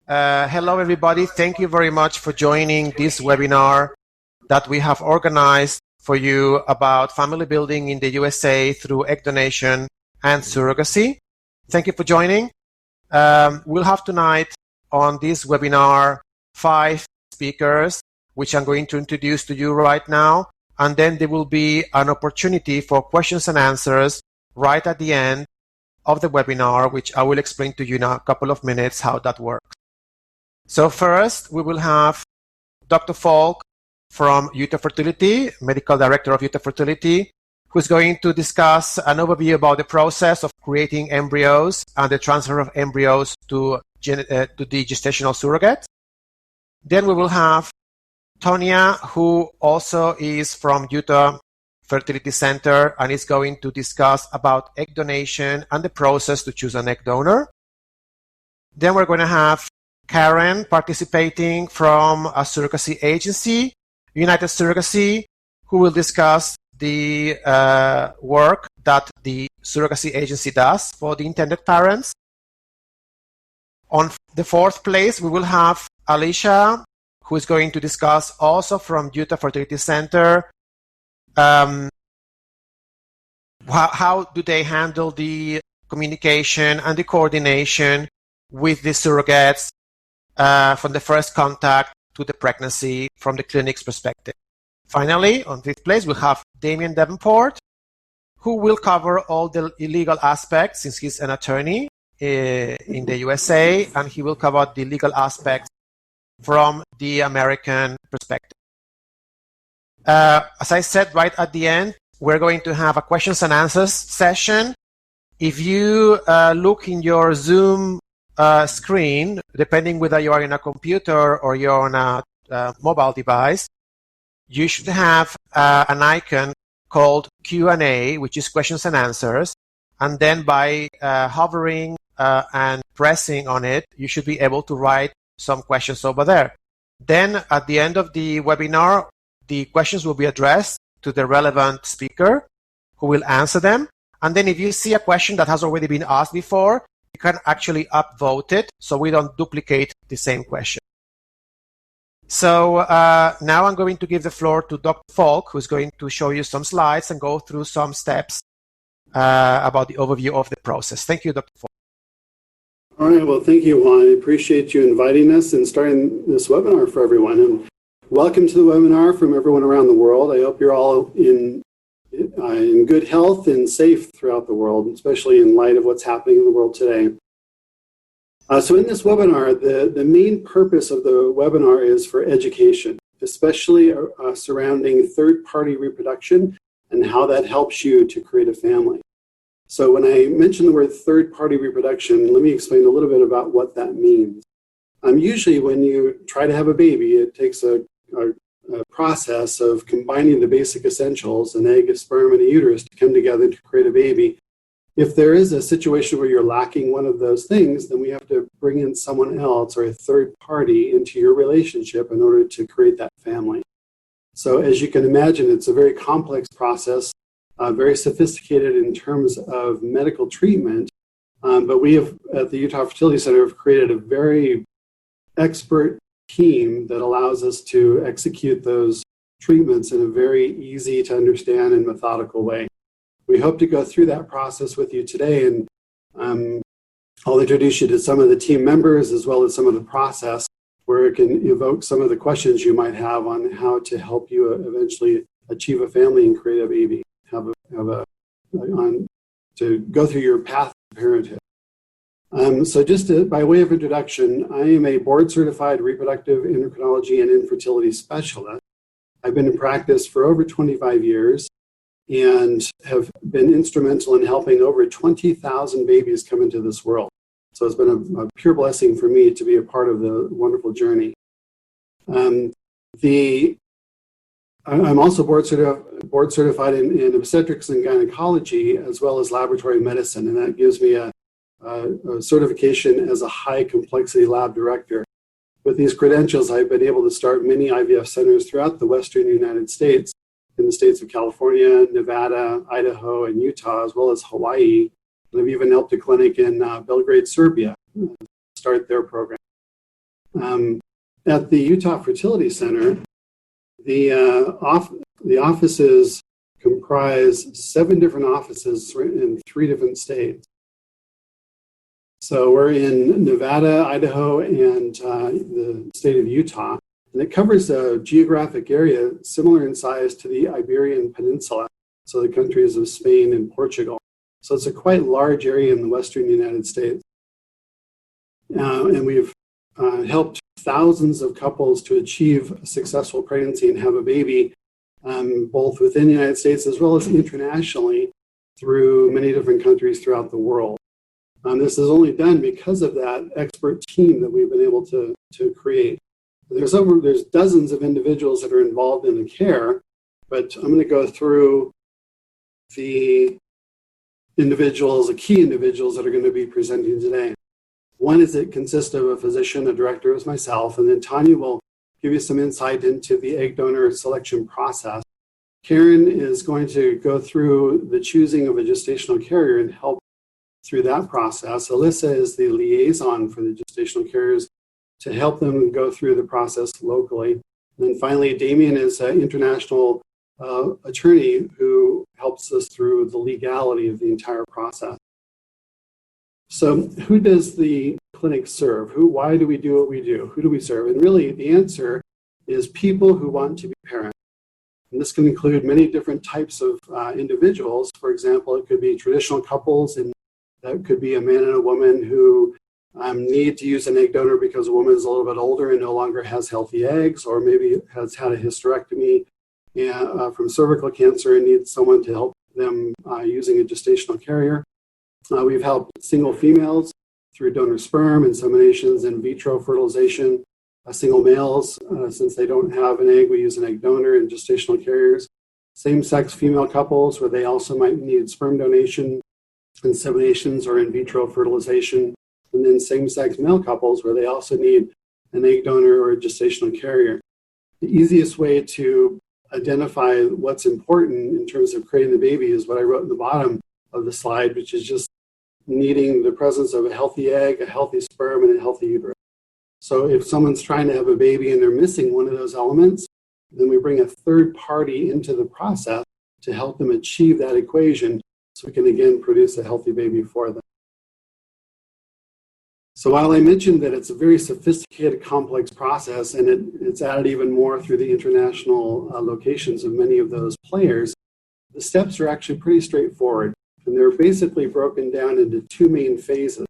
Hello, everybody. Thank you very much for joining this webinar that we have organized for you about family building in the USA through egg donation and surrogacy. Thank you for joining. We'll have tonight on this webinar 5 speakers, which I'm going to introduce to you right now. And then there will be an opportunity for questions and answers right at the end of the webinar, which I will explain to you in a couple of minutes how that works. So first, we will have Dr. Falk from Utah Fertility, Medical Director of Utah Fertility, who's going to discuss an overview about the process of creating embryos and the transfer of embryos to the gestational surrogate. Then we will have Tonya, who also is from Utah Fertility Center and is going to discuss about egg donation and the process to choose an egg donor. Then we're going to have Karen participating from a surrogacy agency, United Surrogacy, who will discuss the work that the surrogacy agency does for the intended parents. On the 4th place, we will have Alicia, who is going to discuss also from Utah Fertility Center how do they handle the communication and the coordination with the surrogates from the first contact to the pregnancy from the clinic's perspective. Finally, on 5th place, we'll have Damien Davenport, who will cover all the legal aspects since he's an attorney in the USA, and he will cover the legal aspects from the American perspective. As I said right at the end, we're going to have a questions and answers session. If you look in your Zoom screen, depending whether you are in a computer or you're on a mobile device, you should have an icon called Q&A, which is questions and answers. And then by hovering and pressing on it, you should be able to write some questions over there. Then at the end of the webinar, the questions will be addressed to the relevant speaker who will answer them. And then if you see a question that has already been asked before, you can actually upvote it so we don't duplicate the same question. So now I'm going to give the floor to Dr. Falk, who's going to show you some slides and go through some steps about the overview of the process. Thank you, Dr. Falk. All right, well, thank you, Juan. I appreciate you inviting us and starting this webinar for everyone. And welcome to the webinar from everyone around the world. I hope you're all in good health and safe throughout the world, especially in light of what's happening in the world today. So in this webinar, the main purpose of the webinar is for education, especially surrounding third-party reproduction and how that helps you to create a family. So when I mention the word third-party reproduction, let me explain a little bit about what that means. Usually when you try to have a baby, it takes a process of combining the basic essentials, an egg, a sperm, and a uterus, to come together to create a baby. If there is a situation where you're lacking one of those things, then we have to bring in someone else or a third party into your relationship in order to create that family. So as you can imagine, it's a very complex process, very sophisticated in terms of medical treatment. But we have, at the Utah Fertility Center, have created a very expert team that allows us to execute those treatments in a very easy to understand and methodical way. We hope to go through that process with you today, and I'll introduce you to some of the team members as well as some of the process where it can evoke some of the questions you might have on how to help you eventually achieve a family and create a baby, to go through your path to parenthood. So just by way of introduction, I am a board-certified reproductive endocrinology and infertility specialist. I've been in practice for over 25 years and have been instrumental in helping over 20,000 babies come into this world. So it's been a pure blessing for me to be a part of the wonderful journey. I'm also board certified in obstetrics and gynecology, as well as laboratory medicine, and that gives me a certification as a high complexity lab director. With these credentials, I've been able to start many IVF centers throughout the Western United States, in the states of California, Nevada, Idaho, and Utah, as well as Hawaii. And I've even helped a clinic in Belgrade, Serbia, start their program. At the Utah Fertility Center, the offices comprise 7 different offices in 3 different states. So we're in Nevada, Idaho, and the state of Utah. And it covers a geographic area similar in size to the Iberian Peninsula, so the countries of Spain and Portugal. So it's a quite large area in the western United States. And we've helped thousands of couples to achieve a successful pregnancy and have a baby, both within the United States as well as internationally through many different countries throughout the world. This is only done because of that expert team that we've been able to create. There's dozens of individuals that are involved in the care, but I'm going to go through the individuals, the key individuals that are going to be presenting today. One is it consists of a physician, a director as myself, and then Tanya will give you some insight into the egg donor selection process. Karen is going to go through the choosing of a gestational carrier and help through that process. Alyssa is the liaison for the gestational carriers to help them go through the process locally. And then finally, Damien is an international attorney who helps us through the legality of the entire process. So who does the clinic serve? Why do we do what we do? Who do we serve? And really the answer is people who want to be parents. And this can include many different types of individuals. For example, it could be traditional couples, and that could be a man and a woman who need to use an egg donor because a woman is a little bit older and no longer has healthy eggs, or maybe has had a hysterectomy from cervical cancer and needs someone to help them using a gestational carrier. We've helped single females through donor sperm, inseminations, and vitro fertilization. Single males, since they don't have an egg, we use an egg donor and gestational carriers. Same-sex female couples where they also might need sperm donation, inseminations, or in vitro fertilization. And then same-sex male couples where they also need an egg donor or a gestational carrier. The easiest way to identify what's important in terms of creating the baby is what I wrote in the bottom of the slide, which is just needing the presence of a healthy egg, a healthy sperm, and a healthy uterus. So if someone's trying to have a baby and they're missing one of those elements, then we bring a third party into the process to help them achieve that equation so we can again produce a healthy baby for them. So while I mentioned that it's a very sophisticated, complex process, and it's added even more through the international locations of many of those players, the steps are actually pretty straightforward. And they're basically broken down into 2 main phases.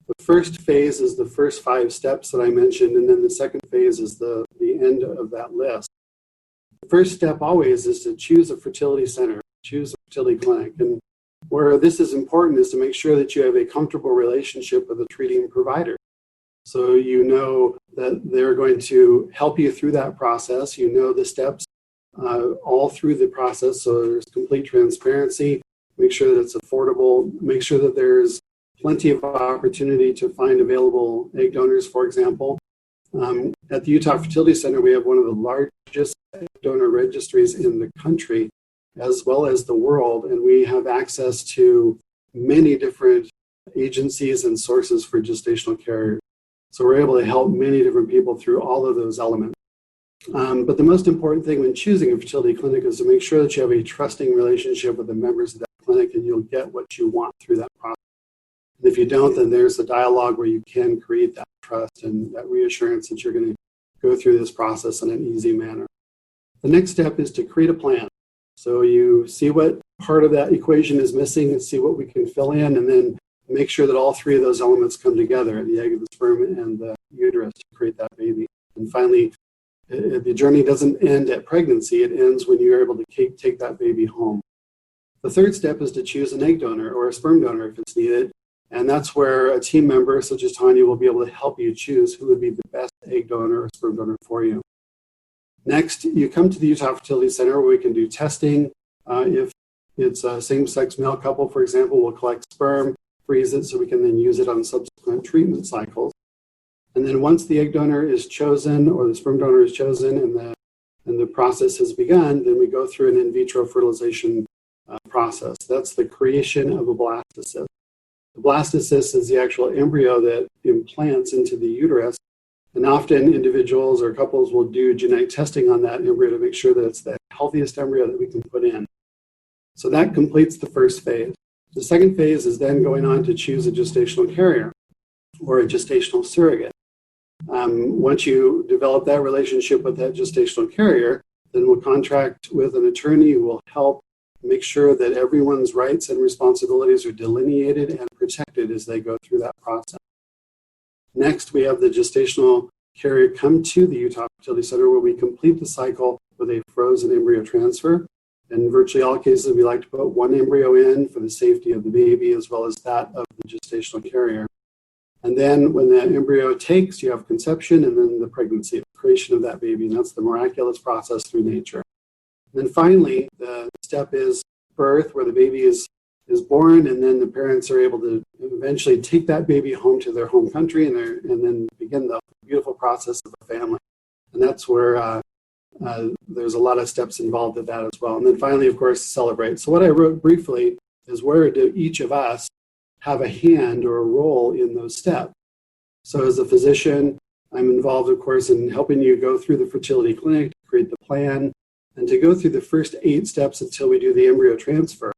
The first phase is the first 5 steps that I mentioned, and then the second phase is the end of that list. The first step always is to choose a fertility center, choose a fertility clinic. And where this is important is to make sure that you have a comfortable relationship with a treating provider. So you know that they're going to help you through that process. You know the steps all through the process, so there's complete transparency. Make sure that it's affordable. Make sure that there's plenty of opportunity to find available egg donors, for example. At the Utah Fertility Center, we have one of the largest egg donor registries in the country, as well as the world, and we have access to many different agencies and sources for gestational carriers. So we're able to help many different people through all of those elements. But the most important thing when choosing a fertility clinic is to make sure that you have a trusting relationship with the members of that clinic, and you'll get what you want through that process. And if you don't, then there's a dialogue where you can create that trust and that reassurance that you're going to go through this process in an easy manner. The next step is to create a plan. So you see what part of that equation is missing and see what we can fill in, and then make sure that all 3 of those elements come together, the egg, the sperm, and the uterus, to create that baby. And finally, the journey doesn't end at pregnancy. It ends when you're able to take that baby home. The third step is to choose an egg donor or a sperm donor if it's needed. And that's where a team member such as Tanya will be able to help you choose who would be the best egg donor or sperm donor for you. Next, you come to the Utah Fertility Center where we can do testing. If it's a same-sex male couple, for example, we'll collect sperm, freeze it so we can then use it on subsequent treatment cycles. And then once the egg donor is chosen or the sperm donor is chosen and the process has begun, then we go through an in vitro fertilization process. That's the creation of a blastocyst. The blastocyst is the actual embryo that implants into the uterus And often individuals or couples will do genetic testing on that embryo to make sure that it's the healthiest embryo that we can put in. So that completes the first phase. The second phase is then going on to choose a gestational carrier or a gestational surrogate. Once you develop that relationship with that gestational carrier, then we'll contract with an attorney who will help make sure that everyone's rights and responsibilities are delineated and protected as they go through that process. Next, we have the gestational carrier come to the Utah Fertility Center where we complete the cycle with a frozen embryo transfer. In virtually all cases, we like to put one embryo in for the safety of the baby as well as that of the gestational carrier. And then when that embryo takes, you have conception and then the pregnancy, the creation of that baby. And that's the miraculous process through nature. And then finally, the step is birth, where the baby is born, and then the parents are able to eventually take that baby home to their home country and then begin the beautiful process of a family. And that's where there's a lot of steps involved with that as well. And then finally, of course, celebrate. So what I wrote briefly is where do each of us have a hand or a role in those steps. So as a physician, I'm involved, of course, in helping you go through the fertility clinic, to create the plan, and to go through the first 8 steps until we do the embryo transfer.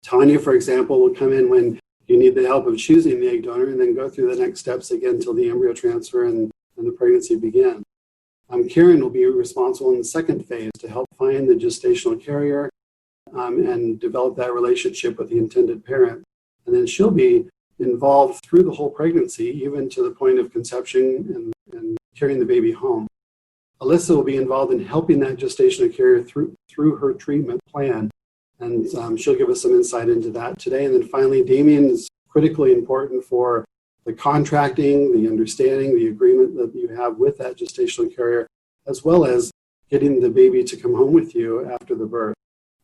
Tanya, for example, will come in when you need the help of choosing the egg donor and then go through the next steps again until the embryo transfer and the pregnancy begins. Karen will be responsible in the second phase to help find the gestational carrier and develop that relationship with the intended parent. And then she'll be involved through the whole pregnancy, even to the point of conception and carrying the baby home. Alyssa will be involved in helping that gestational carrier through her treatment plan. And she'll give us some insight into that today. And then finally, Damien is critically important for the contracting, the understanding, the agreement that you have with that gestational carrier, as well as getting the baby to come home with you after the birth.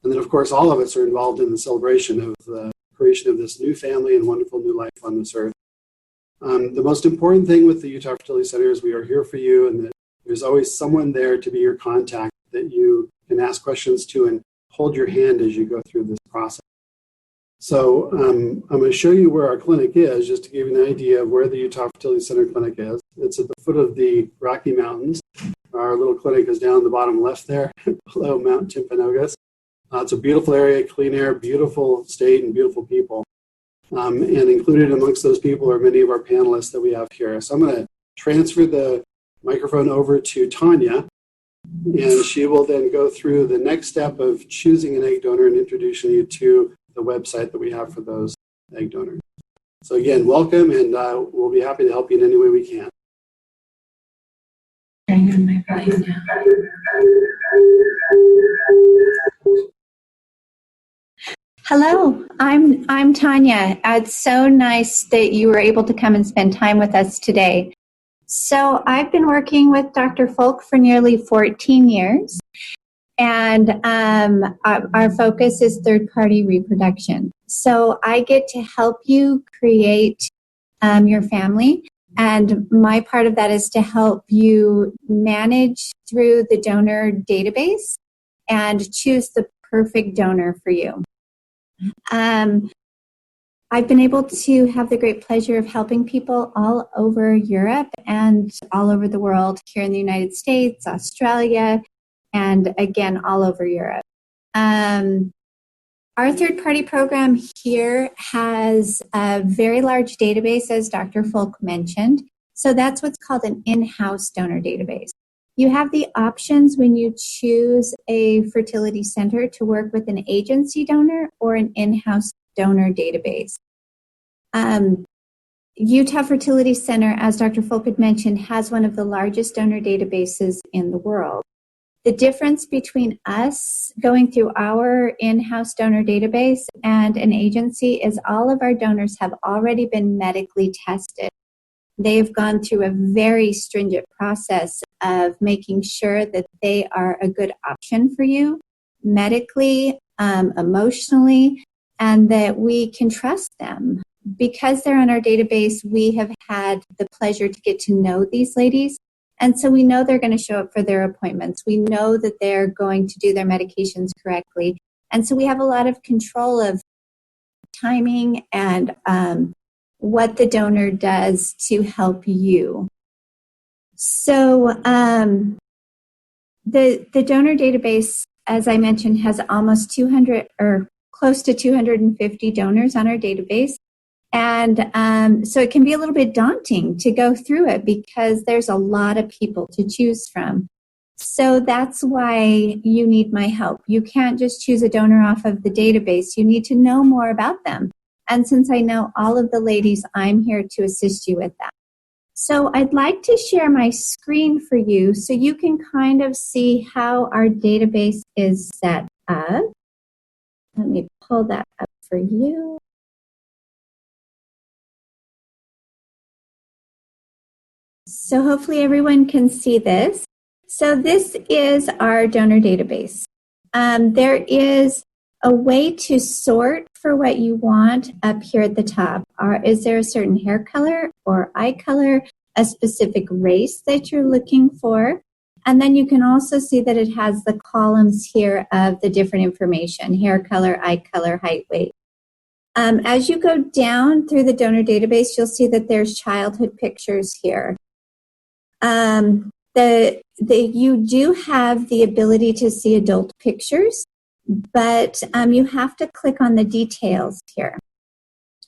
And then, of course, all of us are involved in the celebration of the creation of this new family and wonderful new life on this earth. The most important thing with the Utah Fertility Center is we are here for you, and that there's always someone there to be your contact that you can ask questions to and hold your hand as you go through this process. So I'm going to show you where our clinic is, just to give you an idea of where the Utah Fertility Center clinic is. It's at the foot of the Rocky Mountains. Our little clinic is down the bottom left there, below Mount Timpanogos. It's a beautiful area, clean air, beautiful state, and beautiful people. And included amongst those people are many of our panelists that we have here. So I'm going to transfer the microphone over to Tanya, and she will then go through the next step of choosing an egg donor and introducing you to the website that we have for those egg donors. So again, welcome, and we'll be happy to help you in any way we can. Turning on my volume now. Hello, I'm Tanya. It's so nice that you were able to come and spend time with us today. So I've been working with Dr. Folk for nearly 14 years, and our focus is third-party reproduction. So I get to help you create your family, and my part of that is to help you manage through the donor database and choose the perfect donor for you. I've been able to have the great pleasure of helping people all over Europe and all over the world, here in the United States, Australia, and again, all over Europe. Our third-party program here has a very large database, as Dr. Folk mentioned. So that's what's called an in-house donor database. You have the options when you choose a fertility center to work with an agency donor or an in-house donor database. Utah Fertility Center, as Dr. Folk had mentioned, has one of the largest donor databases in the world. The difference between us going through our in-house donor database and an agency is all of our donors have already been medically tested. They've gone through a very stringent process of making sure that they are a good option for you medically, emotionally, and that we can trust them. Because they're on our database, we have had the pleasure to get to know these ladies. And so we know they're going to show up for their appointments. We know that they're going to do their medications correctly. And so we have a lot of control of timing and what the donor does to help you. So the donor database, as I mentioned, has almost 200 or close to 250 donors on our database. And so it can be a little bit daunting to go through it because there's a lot of people to choose from. So that's why you need my help. You can't just choose a donor off of the database. You need to know more about them. And since I know all of the ladies, I'm here to assist you with that. So I'd like to share my screen for you so you can kind of see how our database is set up. Let me pull that up for you. So hopefully everyone can see this. So this is our donor database. There is a way to sort for what you want up here at the top. Is there a certain hair color or eye color, a specific race that you're looking for? And then you can also see that it has the columns here of the different information, hair color, eye color, height, weight. As you go down through the donor database, you'll see that there's childhood pictures here. You do have the ability to see adult pictures, but you have to click on the details here.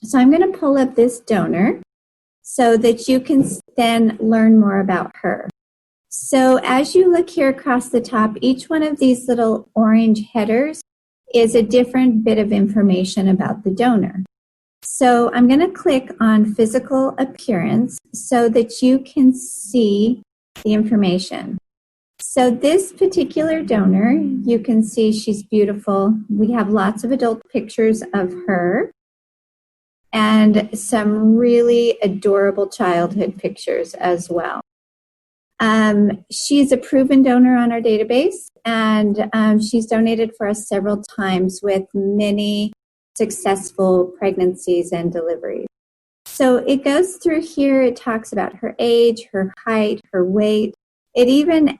So I'm going to pull up this donor so that you can then learn more about her. So as you look here across the top, each one of these little orange headers is a different bit of information about the donor. So I'm going to click on physical appearance so that you can see the information. So this particular donor, you can see she's beautiful. We have lots of adult pictures of her and some really adorable childhood pictures as well. She's a proven donor on our database, and she's donated for us several times with many successful pregnancies and deliveries. So it goes through here. It talks about her age, her height, her weight. It even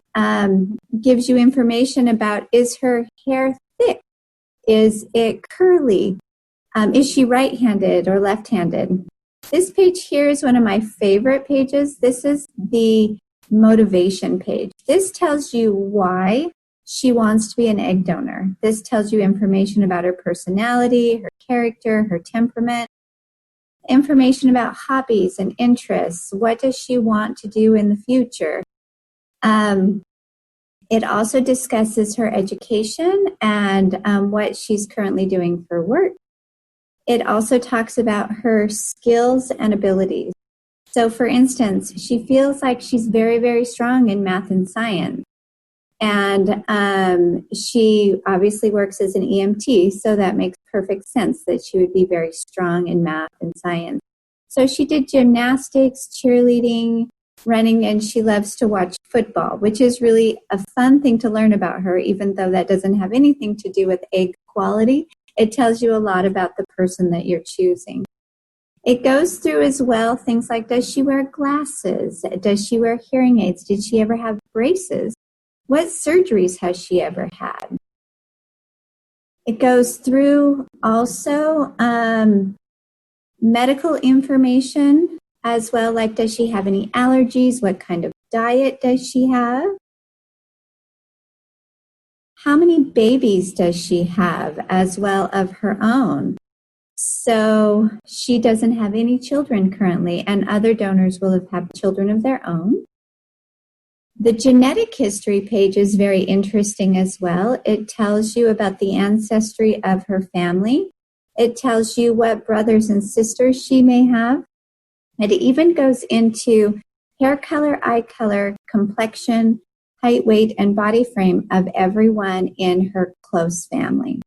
gives you information about, is her hair thick? Is it curly? Is she right-handed or left-handed? This page here is one of my favorite pages. This is the motivation page. This tells you why she wants to be an egg donor. This tells you information about her personality, her character, her temperament, information about hobbies and interests. What does she want to do in the future? It also discusses her education and what she's currently doing for work. It also talks about her skills and abilities. So, for instance, she feels like she's very, very strong in math and science. And she obviously works as an EMT, so that makes perfect sense that she would be very strong in math and science. So she did gymnastics, cheerleading, running, and she loves to watch football, which is really a fun thing to learn about her, even though that doesn't have anything to do with egg quality. It tells you a lot about the person that you're choosing. It goes through as well things like, does she wear glasses? Does she wear hearing aids? Did she ever have braces? What surgeries has she ever had? It goes through also medical information as well, like does she have any allergies? What kind of diet does she have? How many babies does she have as well of her own? So she doesn't have any children currently, and other donors will have had children of their own. The genetic history page is very interesting as well. It tells you about the ancestry of her family. It tells you what brothers and sisters she may have. It even goes into hair color, eye color, complexion, height, weight, and body frame of everyone in her close family.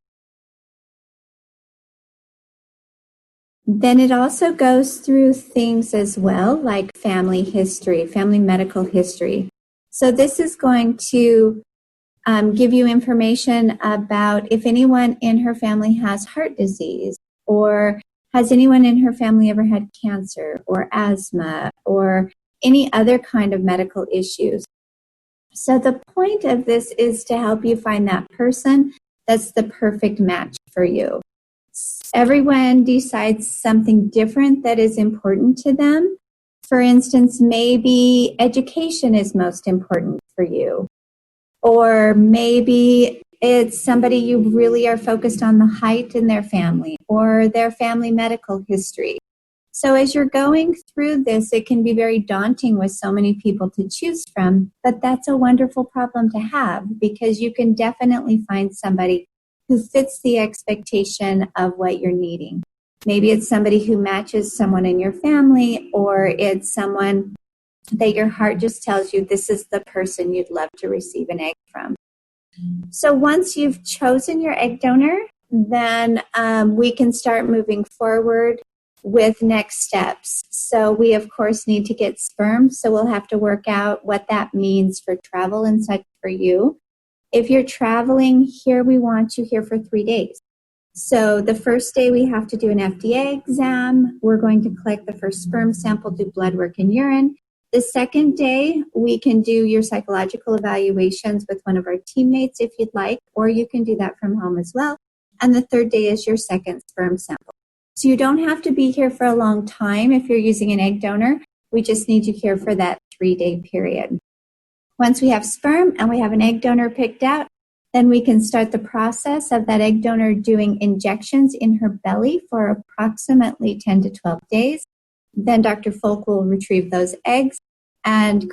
Then it also goes through things as well, like family history, family medical history. So this is going to give you information about if anyone in her family has heart disease, or has anyone in her family ever had cancer or asthma or any other kind of medical issues. So the point of this is to help you find that person that's the perfect match for you. Everyone decides something different that is important to them. For instance, maybe education is most important for you, or maybe it's somebody you really are focused on the height in their family or their family medical history. So as you're going through this, it can be very daunting with so many people to choose from, but that's a wonderful problem to have because you can definitely find somebody who fits the expectation of what you're needing. Maybe it's somebody who matches someone in your family, or it's someone that your heart just tells you this is the person you'd love to receive an egg from. So once you've chosen your egg donor, then we can start moving forward with next steps. So we, of course, need to get sperm. So we'll have to work out what that means for travel and such for you. If you're traveling here, we want you here for 3 days. So the first day we have to do an FDA exam. We're going to collect the first sperm sample, do blood work and urine. The second day, we can do your psychological evaluations with one of our teammates if you'd like, or you can do that from home as well. And the third day is your second sperm sample. So you don't have to be here for a long time if you're using an egg donor. We just need you here for that 3-day period. Once we have sperm and we have an egg donor picked out, then we can start the process of that egg donor doing injections in her belly for approximately 10 to 12 days. Then Dr. Folk will retrieve those eggs and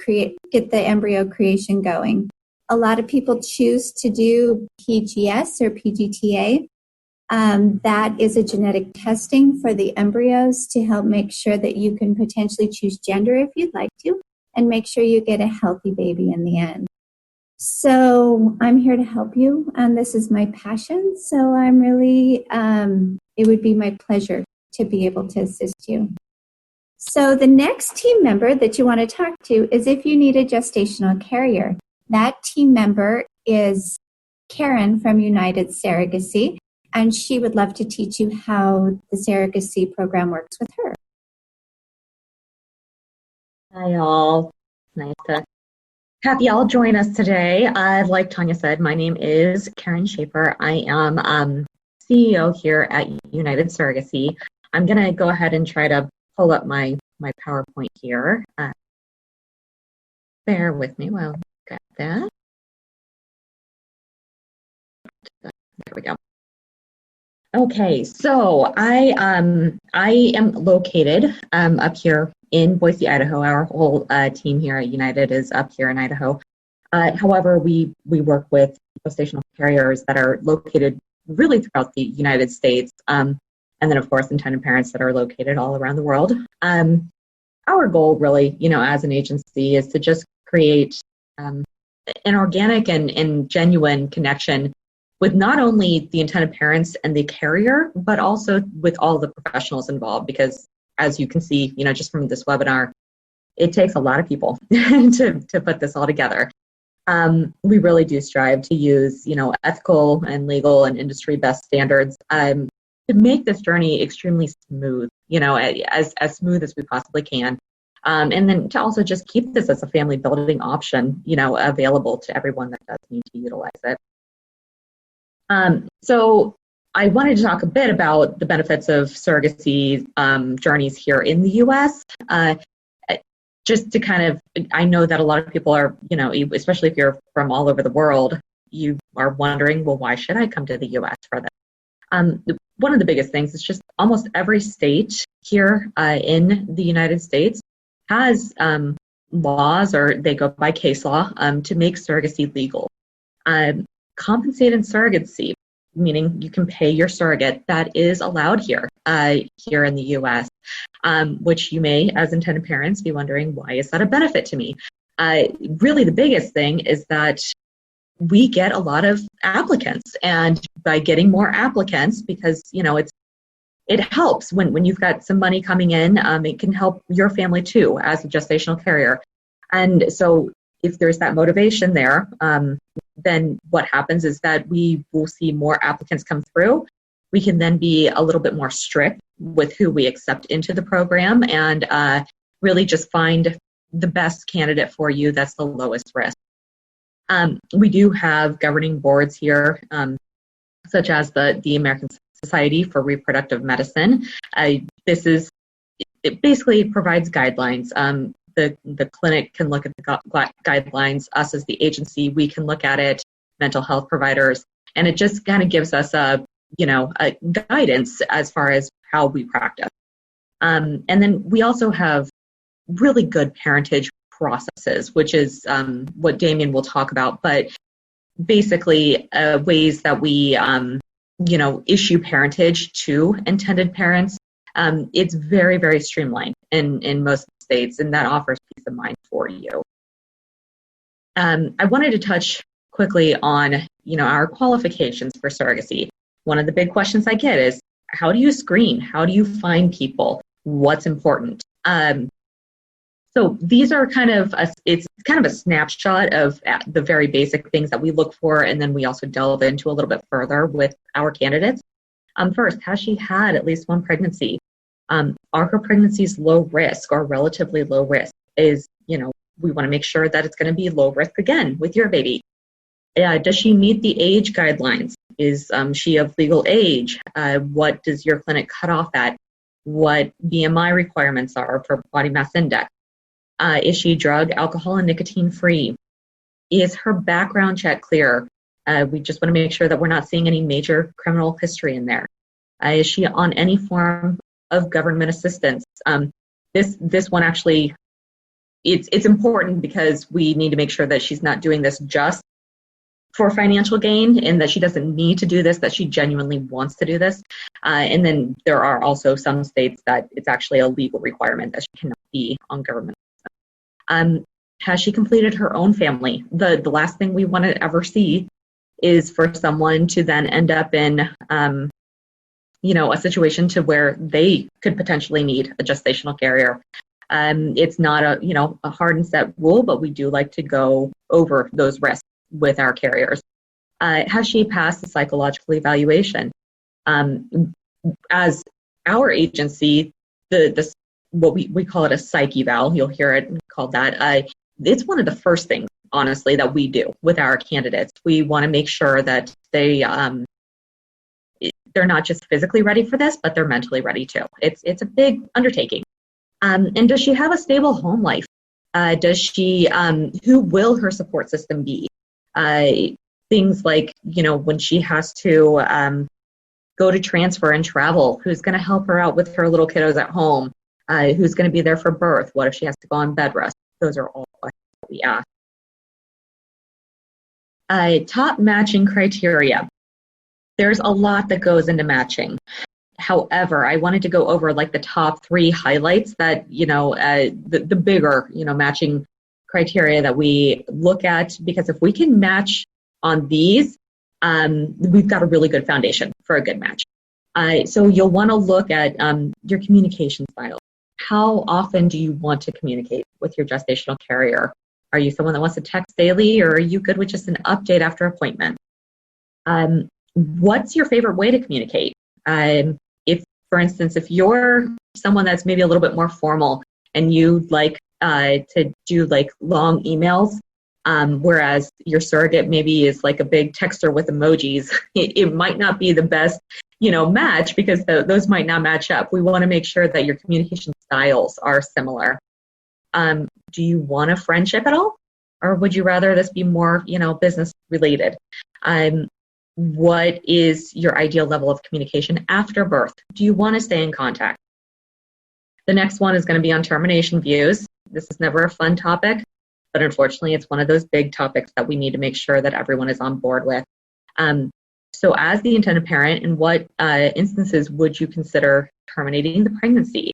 get the embryo creation going. A lot of people choose to do PGS or PGTA. That is a genetic testing for the embryos to help make sure that you can potentially choose gender if you'd like to, and make sure you get a healthy baby in the end. So I'm here to help you, and this is my passion. So I'm really, it would be my pleasure to be able to assist you. So the next team member that you want to talk to is if you need a gestational carrier. That team member is Karen from United Surrogacy, and she would love to teach you how the surrogacy program works with her. Hi, all. Nice to have y'all join us today. Like Tanya said, my name is Karen Schaefer. I am CEO here at United Surrogacy. I'm going to go ahead and try to pull up my PowerPoint here. Bear with me while I grab that. There we go. Okay, so I am located up here in Boise, Idaho. Our whole team here at United is up here in Idaho. However, we work with gestational carriers that are located really throughout the United States, and then of course intended parents that are located all around the world. Our goal, really, as an agency, is to just create an organic and genuine connection with not only the intended parents and the carrier, but also with all the professionals involved. Because as you can see, just from this webinar, it takes a lot of people to put this all together. We really do strive to use, ethical and legal and industry best standards to make this journey extremely smooth, as smooth as we possibly can. And then to also just keep this as a family building option, available to everyone that does need to utilize it. So I wanted to talk a bit about the benefits of surrogacy journeys here in the U.S. Just to kind of, I know that a lot of people are, especially if you're from all over the world, you are wondering, well, why should I come to the U.S. for this? One of the biggest things is just almost every state here in the United States has laws, or they go by case law, to make surrogacy legal. Compensated surrogacy, meaning you can pay your surrogate, that is allowed here in the U.S., which you may, as intended parents, be wondering, why is that a benefit to me? Really, the biggest thing is that we get a lot of applicants, and by getting more applicants, because it helps when you've got some money coming in, it can help your family too as a gestational carrier. And so if there's that motivation there, then what happens is that we will see more applicants come through. We can then be a little bit more strict with who we accept into the program, and really just find the best candidate for you that's the lowest risk. We do have governing boards here, such as the American Society for Reproductive Medicine. This is it basically provides guidelines. The clinic can look at the guidelines. Us as the agency, we can look at it. Mental health providers, and it just kind of gives us a guidance as far as how we practice. And then we also have really good parentage processes, which is what Damien will talk about. But basically, ways that we issue parentage to intended parents. It's very, very streamlined in most states, and that offers peace of mind for you. I wanted to touch quickly on, our qualifications for surrogacy. One of the big questions I get is, how do you screen? How do you find people? What's important? So these are it's kind of a snapshot of the very basic things that we look for, and then we also delve into a little bit further with our candidates. First, has she had at least one pregnancy? Are her pregnancies low risk or relatively low risk? We want to make sure that it's going to be low risk again with your baby. Does she meet the age guidelines? Is she of legal age? What does your clinic cut off at? What BMI requirements are for body mass index? Is she drug, alcohol, and nicotine free? Is her background check clear? We just want to make sure that we're not seeing any major criminal history in there. Is she on any form of government assistance? This one actually, it's important because we need to make sure that she's not doing this just for financial gain, and that she doesn't need to do this, that she genuinely wants to do this. And then there are also some states that it's actually a legal requirement that she cannot be on government assistance. Has she completed her own family? The last thing we want to ever see is for someone to then end up in a situation to where they could potentially need a gestational carrier. It's not a hard and set rule, but we do like to go over those risks with our carriers. Has she passed the psychological evaluation? As our agency, what we call it a psych eval, you'll hear it called that. It's one of the first things, honestly, that we do with our candidates. We want to make sure that they're not just physically ready for this, but they're mentally ready too. It's a big undertaking. And does she have a stable home life? Does she? Who will her support system be? Things like, when she has to go to transfer and travel, who's going to help her out with her little kiddos at home? Who's going to be there for birth? What if she has to go on bed rest? Those are all questions that we ask. Top matching criteria. There's a lot that goes into matching. However, I wanted to go over the top 3 highlights that, the bigger, matching criteria that we look at, because if we can match on these, we've got a really good foundation for a good match. So you'll want to look at your communication style. How often do you want to communicate with your gestational carrier? Are you someone that wants to text daily, or are you good with just an update after appointment? What's your favorite way to communicate? If, for instance, if you're someone that's maybe a little bit more formal and you like to do long emails, whereas your surrogate maybe is a big texter with emojis, it might not be the best, match, because those might not match up. We want to make sure that your communication styles are similar. Do you want a friendship at all? Or would you rather this be more, business related? What is your ideal level of communication after birth? Do you want to stay in contact? The next one is going to be on termination views. This is never a fun topic, but unfortunately it's one of those big topics that we need to make sure that everyone is on board with. So as the intended parent, in what instances would you consider terminating the pregnancy?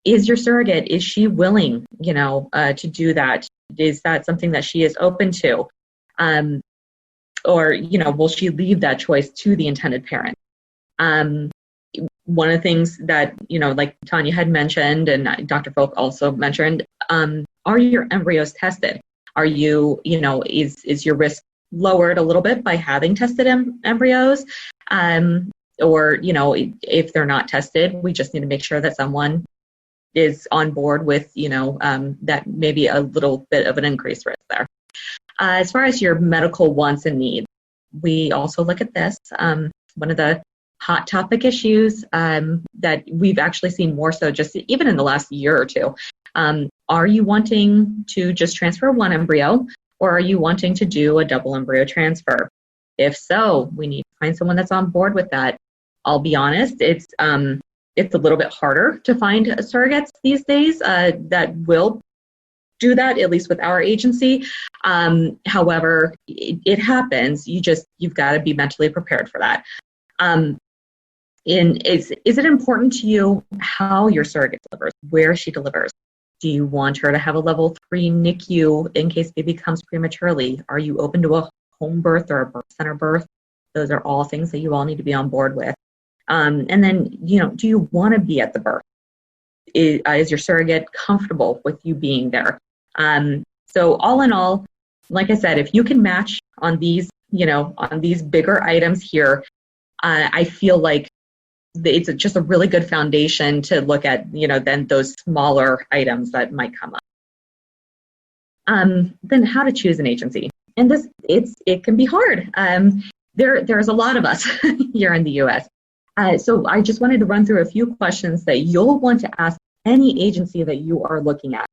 Is your surrogate, is she willing, to do that? Is that something that she is open to? Or, will she leave that choice to the intended parent? One of the things that, like Tanya had mentioned, and Dr. Folk also mentioned, are your embryos tested? Are you, is your risk lowered a little bit by having tested embryos? Or, if they're not tested, we just need to make sure that someone is on board with, that maybe a little bit of an increased risk there. As far as your medical wants and needs, we also look at this. One of the hot topic issues that we've actually seen more so just even in the last year or two. Are you wanting to just transfer one embryo, or are you wanting to do a double embryo transfer? If so, we need to find someone that's on board with that. I'll be honest, it's a little bit harder to find surrogates these days that will do that, at least with our agency. However, it happens. You've got to be mentally prepared for that. Is it important to you how your surrogate delivers, where she delivers? Do you want her to have a level 3 NICU in case baby comes prematurely? Are you open to a home birth or a birth center birth? Those are all things that you all need to be on board with. And then, do you want to be at the birth? Is your surrogate comfortable with you being there? So all in all, like I said, if you can match on these, on these bigger items here, I feel like it's just a really good foundation to look at, then those smaller items that might come up. Then how to choose an agency. And it can be hard. There's a lot of us here in the U.S. So I just wanted to run through a few questions that you'll want to ask any agency that you are looking at.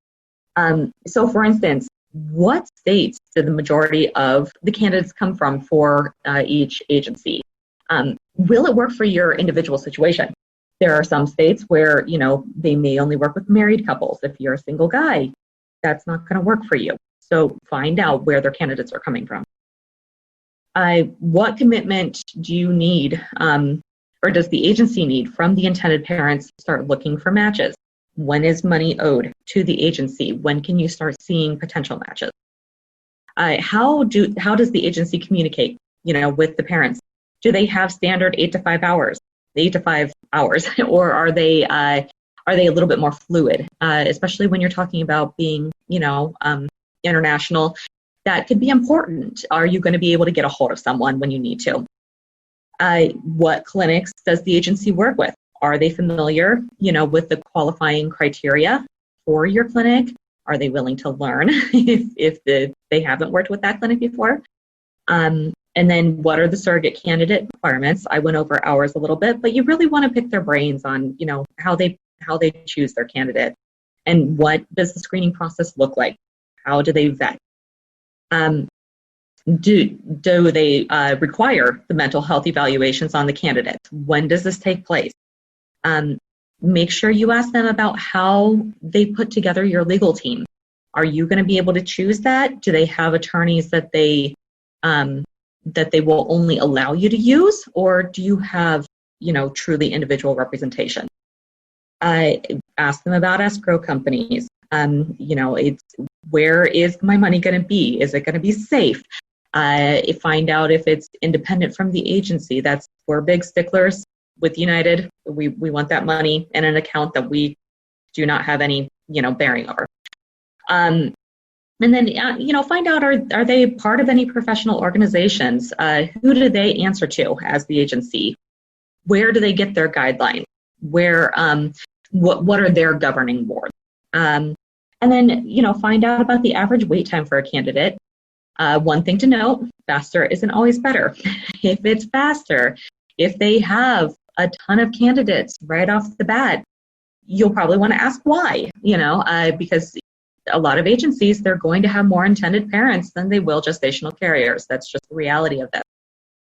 So for instance, what states did the majority of the candidates come from for each agency? Will it work for your individual situation? There are some states where, they may only work with married couples. If you're a single guy, that's not going to work for you. So find out where their candidates are coming from. What commitment do you need, or does the agency need from the intended parents to start looking for matches? When is money owed to the agency? When can you start seeing potential matches? How does the agency communicate, with the parents? Do they have standard 8 to 5 hours, or are they a little bit more fluid? Especially when you're talking about being, international, that could be important. Are you going to be able to get a hold of someone when you need to? What clinics does the agency work with? Are they familiar, with the qualifying criteria for your clinic? Are they willing to learn if they haven't worked with that clinic before? And then what are the surrogate candidate requirements? I went over ours a little bit, but you really want to pick their brains on, how they choose their candidate, and what does the screening process look like? How do they vet? Do they require the mental health evaluations on the candidates? When does this take place? Make sure you ask them about how they put together your legal team. Are you going to be able to choose that? Do they have attorneys that they will only allow you to use, or do you have, truly individual representation? Ask them about escrow companies. It's where is my money going to be? Is it going to be safe? Find out if it's independent from the agency. We're big sticklers with United. We want that money in an account that we do not have any, bearing over. And then, find out, are they part of any professional organizations? Who do they answer to as the agency? Where do they get their guidelines? What are their governing boards? And then, find out about the average wait time for a candidate. One thing to note, faster isn't always better. If it's faster, if they have a ton of candidates right off the bat, you'll probably want to ask why, because a lot of agencies, they're going to have more intended parents than they will gestational carriers. That's just the reality of it.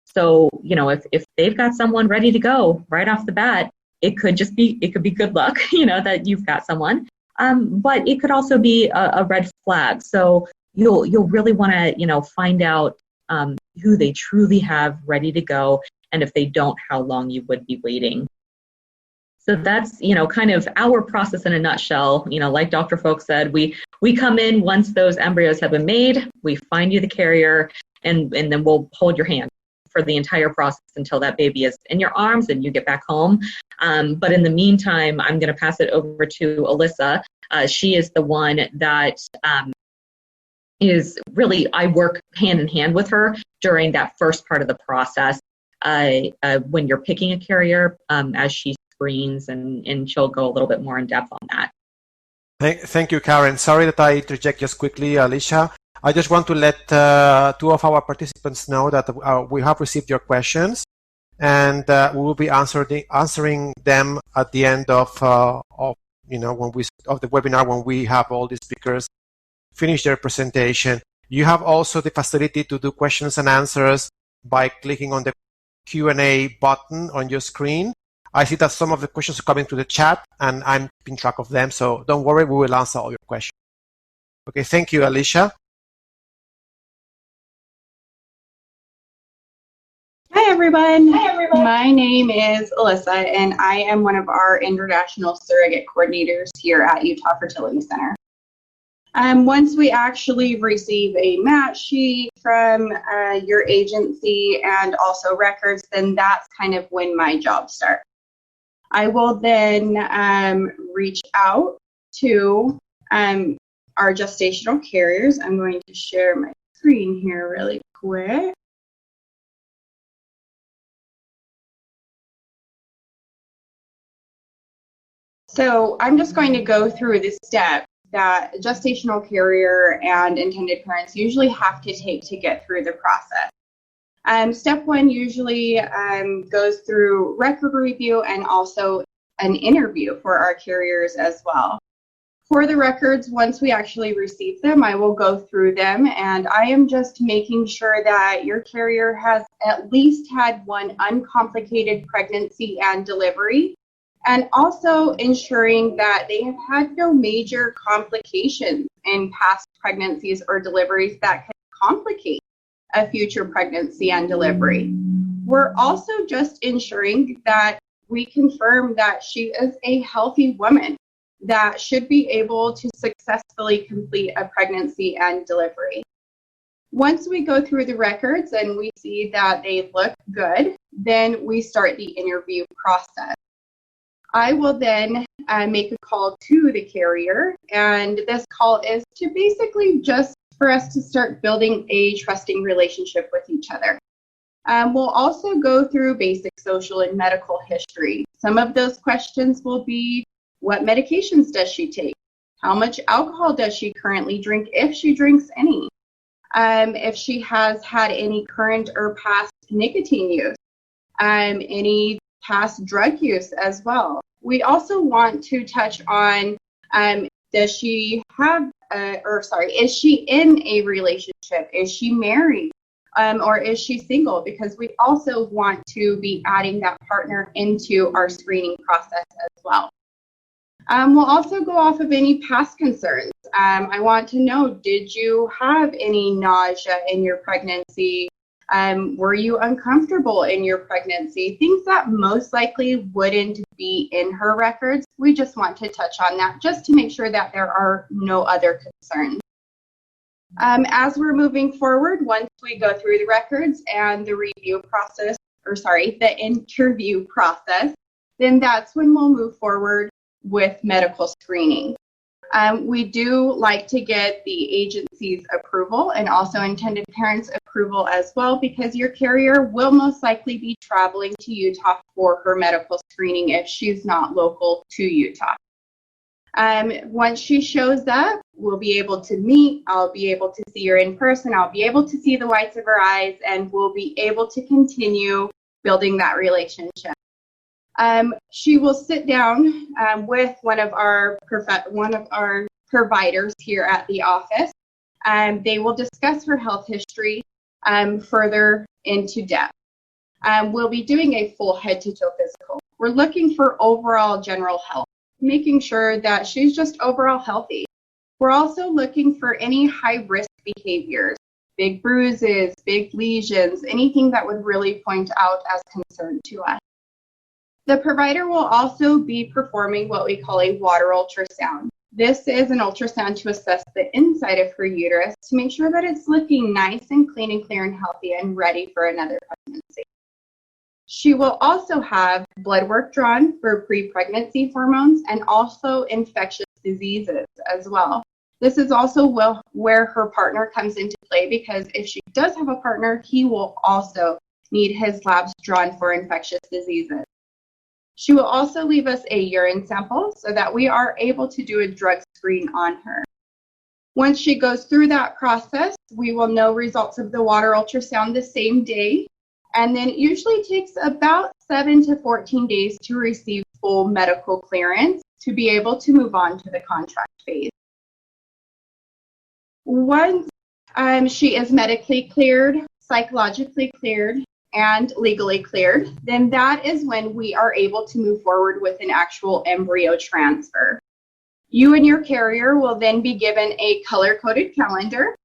So, if they've got someone ready to go right off the bat, it could be good luck, that you've got someone. But it could also be a red flag. So you'll really want to, find out who they truly have ready to go, and if they don't, how long you would be waiting. So that's, kind of our process in a nutshell. Like Dr. Folk said, we come in once those embryos have been made, we find you the carrier, and then we'll hold your hand for the entire process until that baby is in your arms and you get back home. But in the meantime, I'm going to pass it over to Alyssa. She is the one that is really, I work hand in hand with her during that first part of the process. When you're picking a carrier, as she screens, and she'll go a little bit more in depth on that. Thank you, Karen. Sorry that I interject just quickly, Alicia. I just want to let two of our participants know that we have received your questions. and we will be answering them at the end of the webinar, when we have all the speakers finish their presentation. You have also the facility to do questions and answers by clicking on the Q&A button on your screen. I see that some of the questions are coming to the chat, and I'm keeping track of them, so don't worry, we will answer all your questions. Okay, thank you, Alicia. Hi, everyone. My name is Alyssa, and I am one of our international surrogate coordinators here at Utah Fertility Center. Once we actually receive a match sheet from your agency and also records, then that's kind of when my job starts. I will then reach out to our gestational carriers. I'm going to share my screen here really quick. So I'm just going to go through the steps that a gestational carrier and intended parents usually have to take to get through the process. Step one usually goes through record review and also an interview for our carriers as well. For the records, once we actually receive them, I will go through them, and I am just making sure that your carrier has at least had one uncomplicated pregnancy and delivery, and also ensuring that they have had no major complications in past pregnancies or deliveries that could complicate a future pregnancy and delivery. We're also just ensuring that we confirm that she is a healthy woman that should be able to successfully complete a pregnancy and delivery. Once we go through the records and we see that they look good, then we start the interview process. I will then make a call to the carrier, and this call is to basically just for us to start building a trusting relationship with each other. We'll also go through basic social and medical history. Some of those questions will be, what medications does she take? How much alcohol does she currently drink, if she drinks any? If she has had any current or past nicotine use, any past drug use as well. We also want to touch on, is she in a relationship? Is she married? Or is she single? Because we also want to be adding that partner into our screening process as well. We'll also go off of any past concerns. I want to know, did you have any nausea in your pregnancy? Were you uncomfortable in your pregnancy? Things that most likely wouldn't be in her records. We just want to touch on that just to make sure that there are no other concerns. As we're moving forward, once we go through the records and the review process, the interview process, then that's when we'll move forward with medical screening. We do like to get the agency's approval and also intended parents' approval as well, because your carrier will most likely be traveling to Utah for her medical screening if she's not local to Utah. Once she shows up, we'll be able to meet. I'll be able to see her in person. I'll be able to see the whites of her eyes, and we'll be able to continue building that relationship. She will sit down with one of our providers here at the office. They will discuss her health history further into depth. We'll be doing a full head-to-toe physical. We're looking for overall general health, making sure that she's just overall healthy. We're also looking for any high-risk behaviors, big bruises, big lesions, anything that would really point out as concern to us. The provider will also be performing what we call a water ultrasound. This is an ultrasound to assess the inside of her uterus to make sure that it's looking nice and clean and clear and healthy and ready for another pregnancy. She will also have blood work drawn for pre-pregnancy hormones and also infectious diseases as well. This is also where her partner comes into play, because if she does have a partner, he will also need his labs drawn for infectious diseases. She will also leave us a urine sample so that we are able to do a drug screen on her. Once she goes through that process, we will know results of the water ultrasound the same day, And then it usually takes about 7 to 14 days to receive full medical clearance to be able to move on to the contract phase. Once she is medically cleared, psychologically cleared, and legally cleared, then that is when we are able to move forward with an actual embryo transfer. You and your carrier will then be given a color-coded calendar,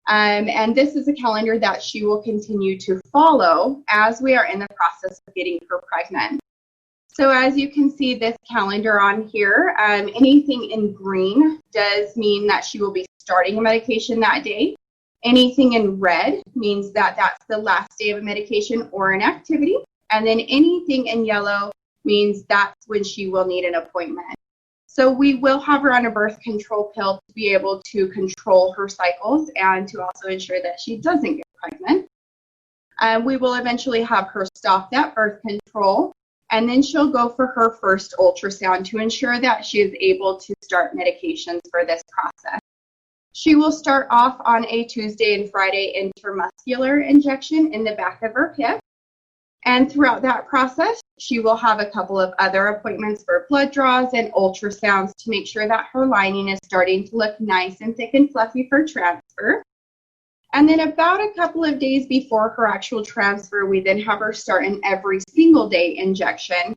and this is a calendar that she will continue to follow as we are in the process of getting her pregnant. So as you can see this calendar on here, anything in green does mean that she will be starting a medication that day. Anything in red means that that's the last day of a medication or an activity. And then anything in yellow means that's when she will need an appointment. So we will have her on a birth control pill to be able to control her cycles and to also ensure that she doesn't get pregnant. We will eventually have her stop that birth control, and then she'll go for her first ultrasound to ensure that she is able to start medications for this process. She will start off on a Tuesday and Friday intramuscular injection in the back of her hip. And throughout that process, she will have a couple of other appointments for blood draws and ultrasounds to make sure that her lining is starting to look nice and thick and fluffy for transfer. And then about a couple of days before her actual transfer, we then have her start an every single day injection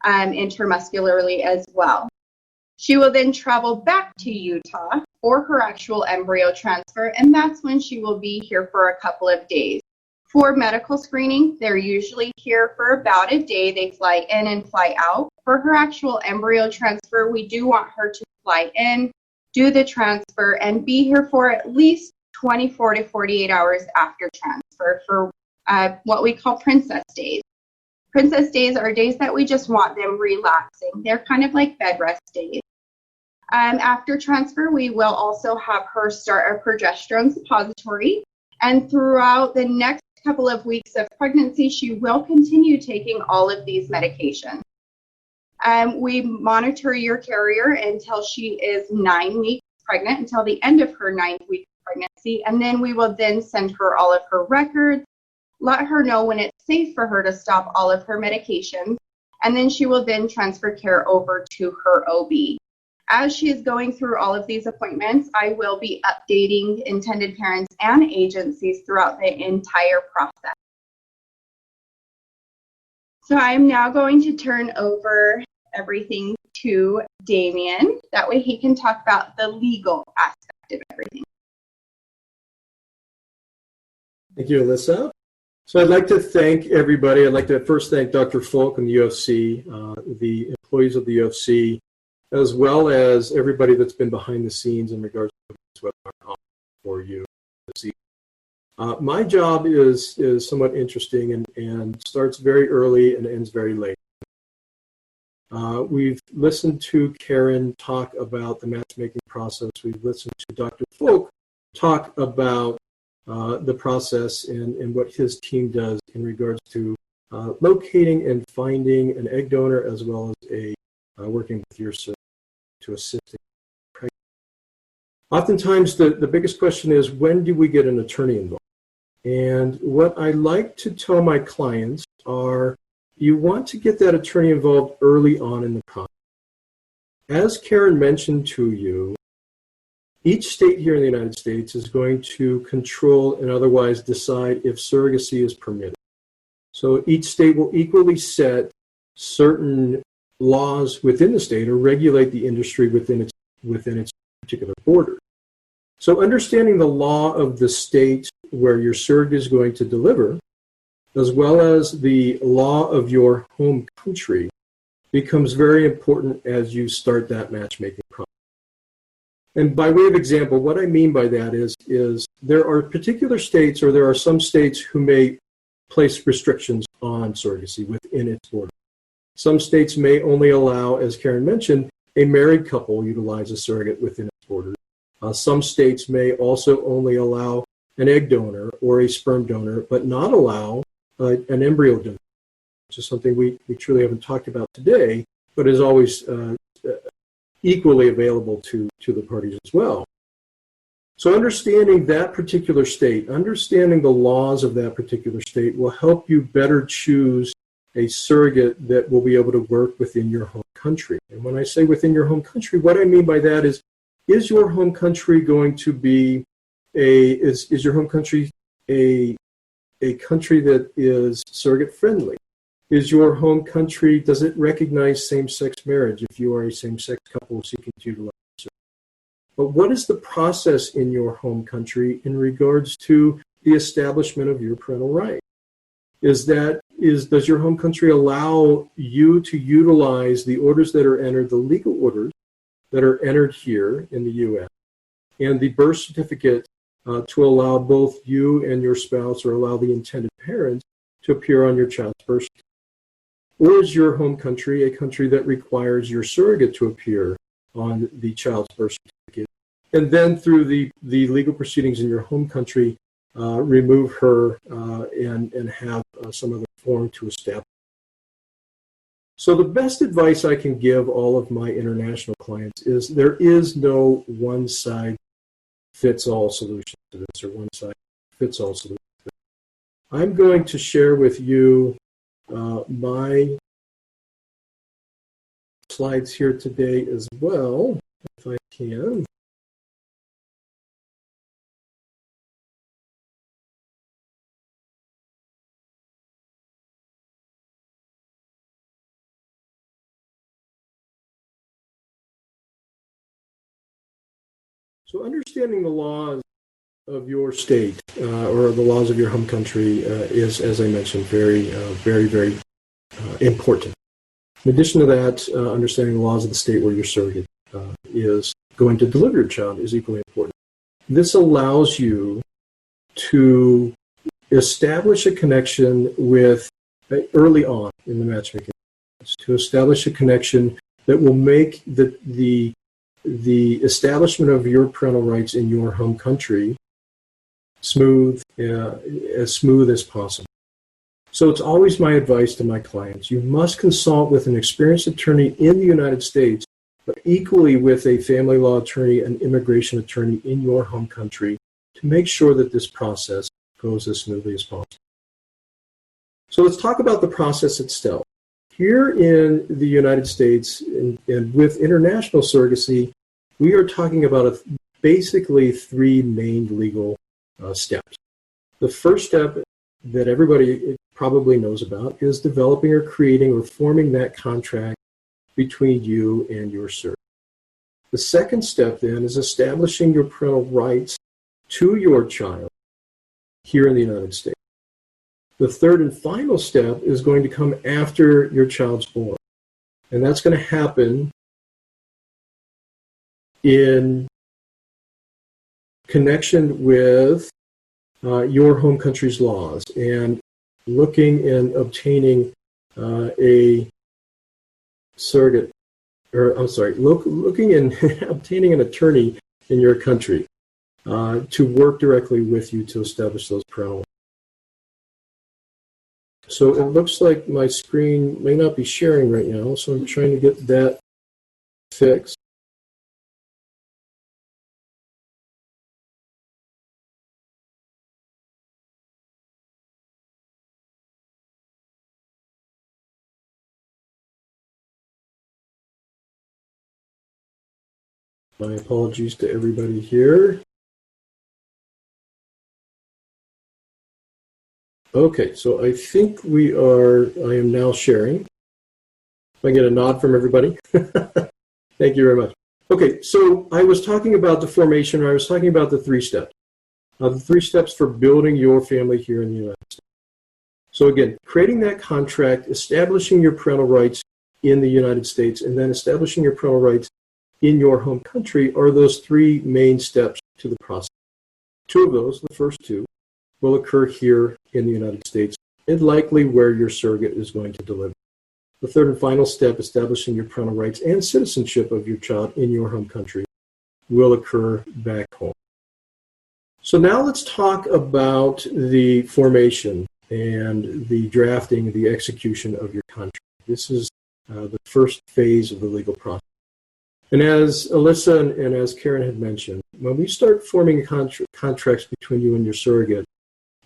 intramuscularly as well. She will then travel back to Utah for her actual embryo transfer, and that's when she will be here for a couple of days. For medical screening, they're usually here for about a day. They fly in and fly out. For her actual embryo transfer, we do want her to fly in, do the transfer, and be here for at least 24 to 48 hours after transfer for what we call princess days. Princess days are days that we just want them relaxing. They're kind of like bed rest days. After transfer, we will also have her start a progesterone suppository. And throughout the next couple of weeks of pregnancy, she will continue taking all of these medications. We monitor your carrier until she is 9 weeks pregnant, until the end of her 9th week of pregnancy. And then we will then send her all of her records, let her know when it's safe for her to stop all of her medications. And then she will then transfer care over to her OB. As she is going through all of these appointments, I will be updating intended parents and agencies throughout the entire process. So I am now going to turn over everything to Damien. That way he can talk about the legal aspect of everything. Thank you, Alyssa. So I'd like to thank everybody. I'd like to first thank Dr. Folk and the UFC, the employees of the UFC, as well as everybody that's been behind the scenes in regards to this webinar for you this evening. My job is somewhat interesting and starts very early and ends very late. We've listened to Karen talk about the matchmaking process. We've listened to Dr. Folk talk about the process and what his team does in regards to locating and finding an egg donor, as well as working with your surgeon to assist in pregnancy. Oftentimes, the biggest question is, when do we get an attorney involved? And what I like to tell my clients are, you want to get that attorney involved early on in the process. As Karen mentioned to you, each state here in the United States is going to control and otherwise decide if surrogacy is permitted. So each state will equally set certain laws within the state or regulate the industry within its particular border. So understanding the law of the state where your surrogate is going to deliver, as well as the law of your home country, becomes very important as you start that matchmaking process. And by way of example, what I mean by that is there are particular states, or there are some states who may place restrictions on surrogacy within its border. Some states may only allow, as Karen mentioned, a married couple utilize a surrogate within its borders. Some states may also only allow an egg donor or a sperm donor, but not allow an embryo donor, which is something we truly haven't talked about today, but is always equally available to the parties as well. So understanding that particular state, understanding the laws of that particular state will help you better choose a surrogate that will be able to work within your home country. And when I say within your home country, what I mean by that is your home country going to be is your home country a country that is surrogate friendly? Is your home country, does it recognize same-sex marriage if you are a same-sex couple seeking to utilize it? But what is the process in your home country in regards to the establishment of your parental right? Does your home country allow you to utilize the orders that are entered, the legal orders that are entered here in the U.S., and the birth certificate to allow both you and your spouse, or allow the intended parents, to appear on your child's birth certificate? Or is your home country a country that requires your surrogate to appear on the child's birth certificate, and then through the legal proceedings in your home country, remove her and have some other form to establish? So the best advice I can give all of my international clients is there is no one-size-fits-all solution to this, or one-size-fits-all solution to this. I'm going to share with you my slides here today as well, if I can. So understanding the laws of your state or the laws of your home country is, as I mentioned, very important. In addition to that, understanding the laws of the state where your surrogate is going to deliver your child is equally important. This allows you to establish a connection with, early on in the matchmaking process, to establish a connection that will make the establishment of your parental rights in your home country as smooth as possible. So it's always my advice to my clients, you must consult with an experienced attorney in the United States, but equally with a family law attorney and immigration attorney in your home country to make sure that this process goes as smoothly as possible. So let's talk about the process itself. Here in the United States and with international surrogacy, we are talking about basically three main legal steps. The first step that everybody probably knows about is developing or creating or forming that contract between you and your surrogate. The second step then is establishing your parental rights to your child here in the United States. The third and final step is going to come after your child's born. And that's going to happen in connection with your home country's laws and looking and obtaining a surrogate, looking and obtaining an attorney in your country to work directly with you to establish those parental rights. So it looks like my screen may not be sharing right now, so I'm trying to get that fixed. My apologies to everybody here. Okay, so I think I am now sharing. If I get a nod from everybody. Thank you very much. Okay, so I was talking about the formation, or I was talking about the three steps. The three steps for building your family here in the United States. So again, creating that contract, establishing your parental rights in the United States, and then establishing your parental rights in your home country are those three main steps to the process. Two of those, the first two, will occur here in the United States, and likely where your surrogate is going to deliver. The third and final step, establishing your parental rights and citizenship of your child in your home country, will occur back home. So now let's talk about the formation and the drafting, the execution of your contract. This is the first phase of the legal process. And as Alyssa and as Karen had mentioned, when we start forming contracts between you and your surrogate,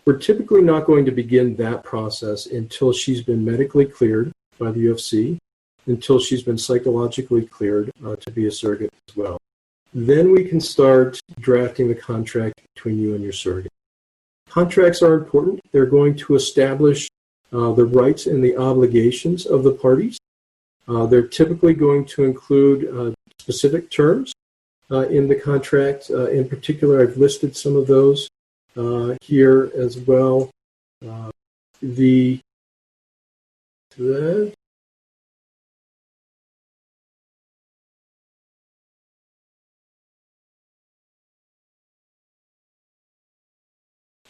we're typically not going to begin that process until she's been medically cleared by the UFC, until she's been psychologically cleared to be a surrogate as well. Then we can start drafting the contract between you and your surrogate. Contracts are important. They're going to establish the rights and the obligations of the parties. They're typically going to include specific terms in the contract. In particular, I've listed some of those here as well.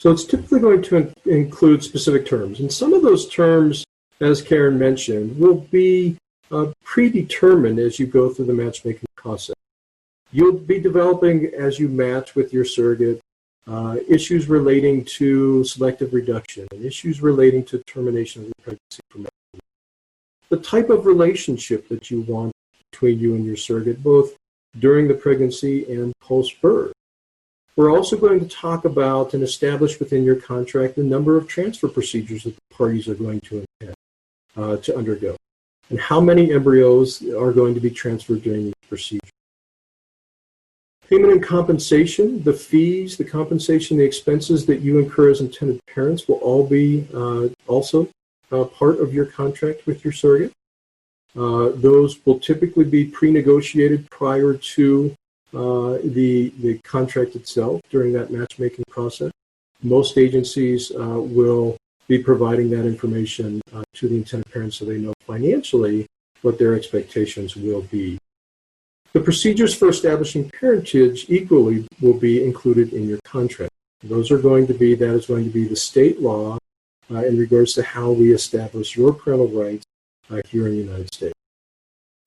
So it's typically going to include specific terms. And some of those terms, as Karen mentioned, will be predetermined as you go through the matchmaking process. You'll be developing, as you match with your surrogate, issues relating to selective reduction and issues relating to termination of the pregnancy for maternity. The type of relationship that you want between you and your surrogate, both during the pregnancy and post-birth. We're also going to talk about and establish within your contract the number of transfer procedures that the parties are going to intend to undergo, and how many embryos are going to be transferred during these procedures. Payment and compensation, the fees, the compensation, the expenses that you incur as intended parents will all be also part of your contract with your surrogate. Those will typically be pre-negotiated prior to the contract itself during that matchmaking process. Most agencies will be providing that information to the intended parents so they know financially what their expectations will be. The procedures for establishing parentage equally will be included in your contract. That is going to be the state law in regards to how we establish your parental rights here in the United States.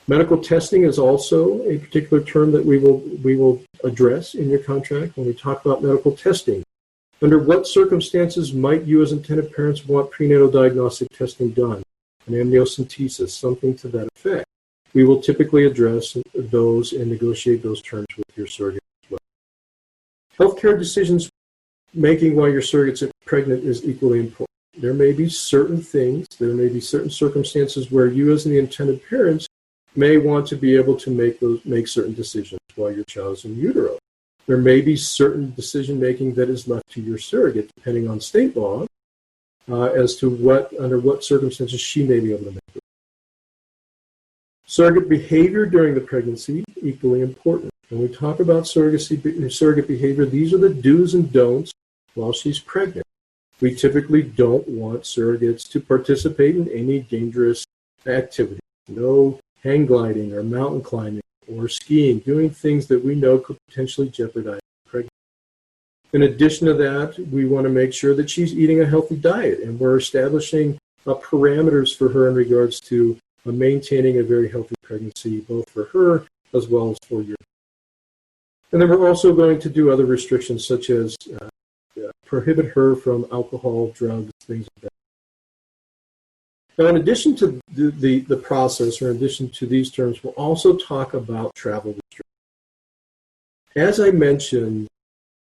Medical testing is also a particular term that we will address in your contract when we talk about medical testing. Under what circumstances might you as intended parents want prenatal diagnostic testing done? An amniocentesis, something to that effect. We will typically address those and negotiate those terms with your surrogate as well. Healthcare decisions making while your surrogate's pregnant is equally important. There may be certain things, there may be certain circumstances where you as the intended parents may want to be able to make certain decisions while your child is in utero. There may be certain decision-making that is left to your surrogate, depending on state law, as to under what circumstances she may be able to make it. Surrogate behavior during the pregnancy, equally important. When we talk about surrogate behavior, these are the do's and don'ts while she's pregnant. We typically don't want surrogates to participate in any dangerous activity. No hang gliding or mountain climbing or skiing, doing things that we know could potentially jeopardize pregnancy. In addition to that, we want to make sure that she's eating a healthy diet, and we're establishing parameters for her in regards to maintaining a very healthy pregnancy, both for her as well as for you. And then we're also going to do other restrictions, such as prohibit her from alcohol, drugs, things like that. Now, in addition to the process, or in addition to these terms, we'll also talk about travel restrictions. As I mentioned,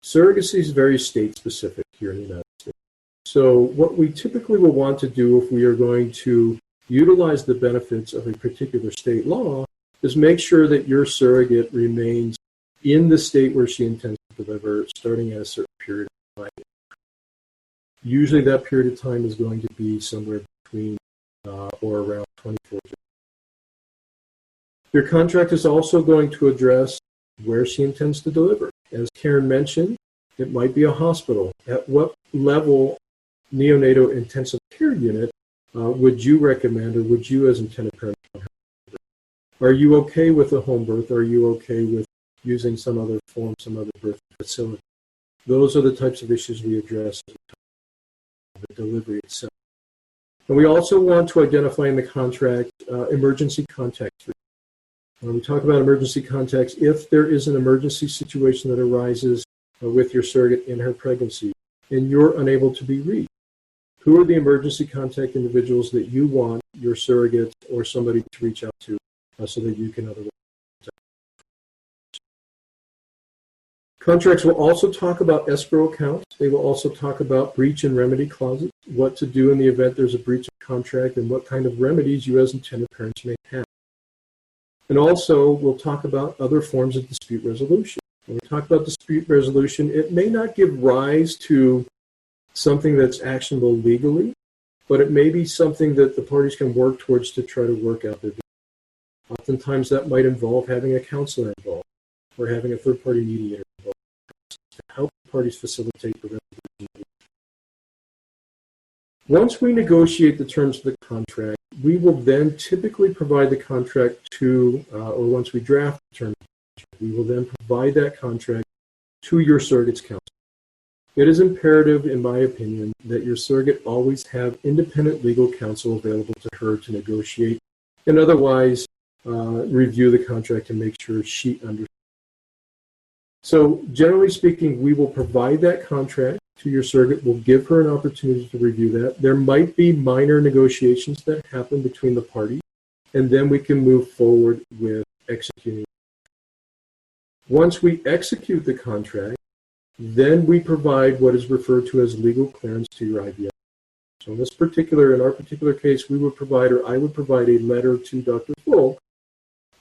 surrogacy is very state-specific here in the United States. So what we typically will want to do if we are going to utilize the benefits of a particular state law is make sure that your surrogate remains in the state where she intends to deliver, starting at a certain period of time. Usually that period of time is going to be somewhere between or around 24 days. Your contract is also going to address where she intends to deliver. As Karen mentioned, it might be a hospital. At what level neonatal intensive care unit would you recommend, or would you as intended parent? Are you okay with a home birth? Are you okay with using some other form, some other birth facility? Those are the types of issues we address as we talk about the delivery itself. And we also want to identify in the contract emergency contacts. When we talk about emergency contacts, if there is an emergency situation that arises with your surrogate in her pregnancy and you're unable to be reached, who are the emergency contact individuals that you want your surrogate or somebody to reach out to so that you can otherwise contact? Contracts will also talk about escrow accounts. They will also talk about breach and remedy clauses, what to do in the event there's a breach of contract, and what kind of remedies you as intended parents may have. And also, we'll talk about other forms of dispute resolution. When we talk about dispute resolution, it may not give rise to something that's actionable legally, but it may be something that the parties can work towards to try to work out their dispute. Oftentimes, that might involve having a counselor involved or having a third-party mediator involved to help the parties facilitate the resolution. Once we negotiate the terms of the contract, we will then typically provide the contract to, or once we draft the terms of the contract, we will then provide that contract to your surrogate's counsel. It is imperative, in my opinion, that your surrogate always have independent legal counsel available to her to negotiate and otherwise review the contract and make sure she understands. So generally speaking, we will provide that contract to your surrogate. We'll give her an opportunity to review that. There might be minor negotiations that happen between the parties, and then we can move forward with executing. Once we execute the contract, then we provide what is referred to as legal clearance to your IVF. So in our particular case, we would provide, or I would provide, a letter to Dr. Folk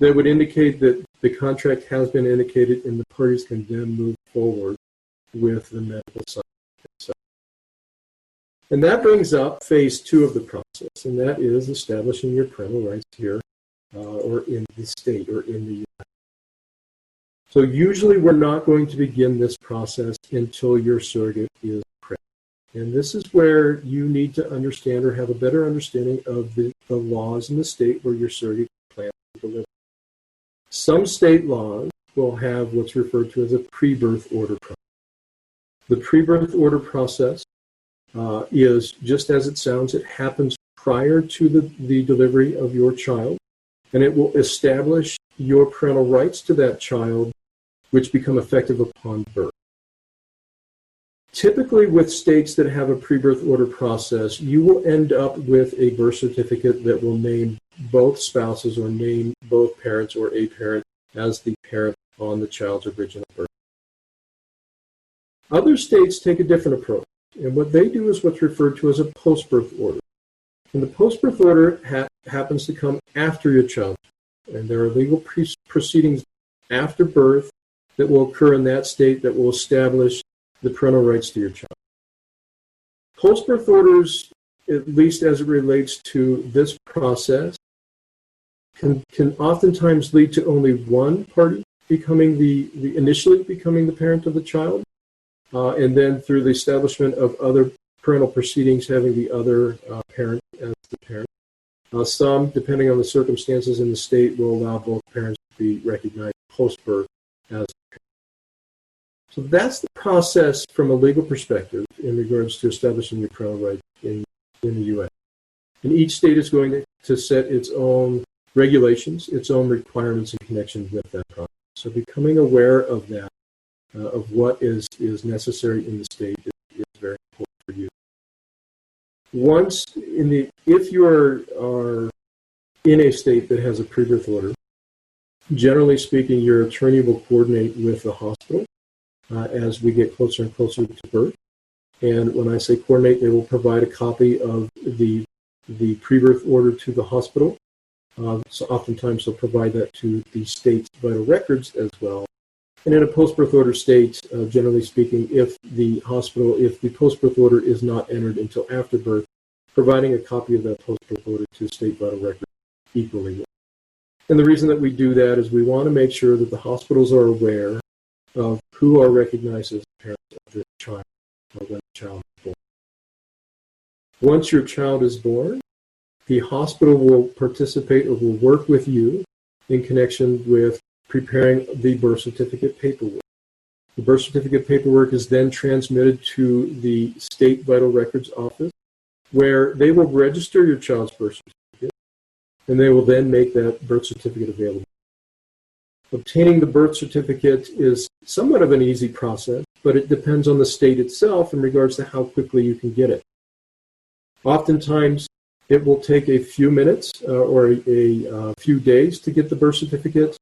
that would indicate that the contract has been indicated and the parties can then move forward with the medical side itself. And that brings up phase 2 of the process, and that is establishing your parental rights here or in the state or in the U.S. So usually we're not going to begin this process until your surrogate is pregnant. And this is where you need to understand or have a better understanding of the laws in the state where your surrogate plans to deliver. Some state laws will have what's referred to as a pre-birth order process. The pre-birth order process is just as it sounds. It happens prior to the delivery of your child, and it will establish your parental rights to that child, which become effective upon birth. Typically, with states that have a pre-birth order process, you will end up with a birth certificate that will name both spouses or name both parents or a parent as the parent on the child's original birth. Other states take a different approach, and what they do is what's referred to as a post-birth order. And the post-birth order happens to come after your child, and there are legal proceedings after birth that will occur in that state that will establish the parental rights to your child. Post-birth orders, at least as it relates to this process, can oftentimes lead to only one party becoming initially becoming the parent of the child, and then through the establishment of other parental proceedings having the other parent as the parent. Some, depending on the circumstances in the state, will allow both parents to be recognized post-birth as parents. So that's the process from a legal perspective in regards to establishing your parental rights in the U.S. And each state is going to set its own regulations, its own requirements in connection with that process. So becoming aware of that, of what is necessary in the state is very important for you. If you are in a state that has a pre-birth order, generally speaking, your attorney will coordinate with the hospital as we get closer and closer to birth. And when I say coordinate, they will provide a copy of the pre-birth order to the hospital. So oftentimes they'll provide that to the state's vital records as well. And in a post-birth order state, generally speaking, if the post-birth order is not entered until after birth, providing a copy of that post-birth order to state vital records equally well. And the reason that we do that is we want to make sure that the hospitals are aware of who are recognized as parents of the child when the child is born. Once your child is born, the hospital will participate or will work with you in connection with preparing the birth certificate paperwork. The birth certificate paperwork is then transmitted to the state vital records office, where they will register your child's birth certificate, and they will then make that birth certificate available. Obtaining the birth certificate is somewhat of an easy process, but it depends on the state itself in regards to how quickly you can get it. Oftentimes, it will take a few minutes or a few days to get the birth certificate,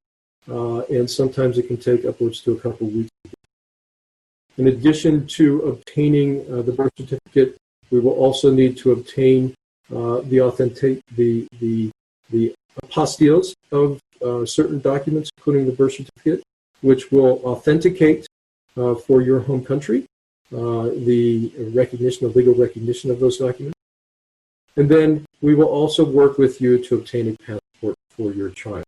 and sometimes it can take upwards to a couple of weeks. In addition to obtaining the birth certificate, we will also need to obtain the apostilles of certain documents, including the birth certificate, which will authenticate for your home country the legal recognition of those documents. And then we will also work with you to obtain a passport for your child.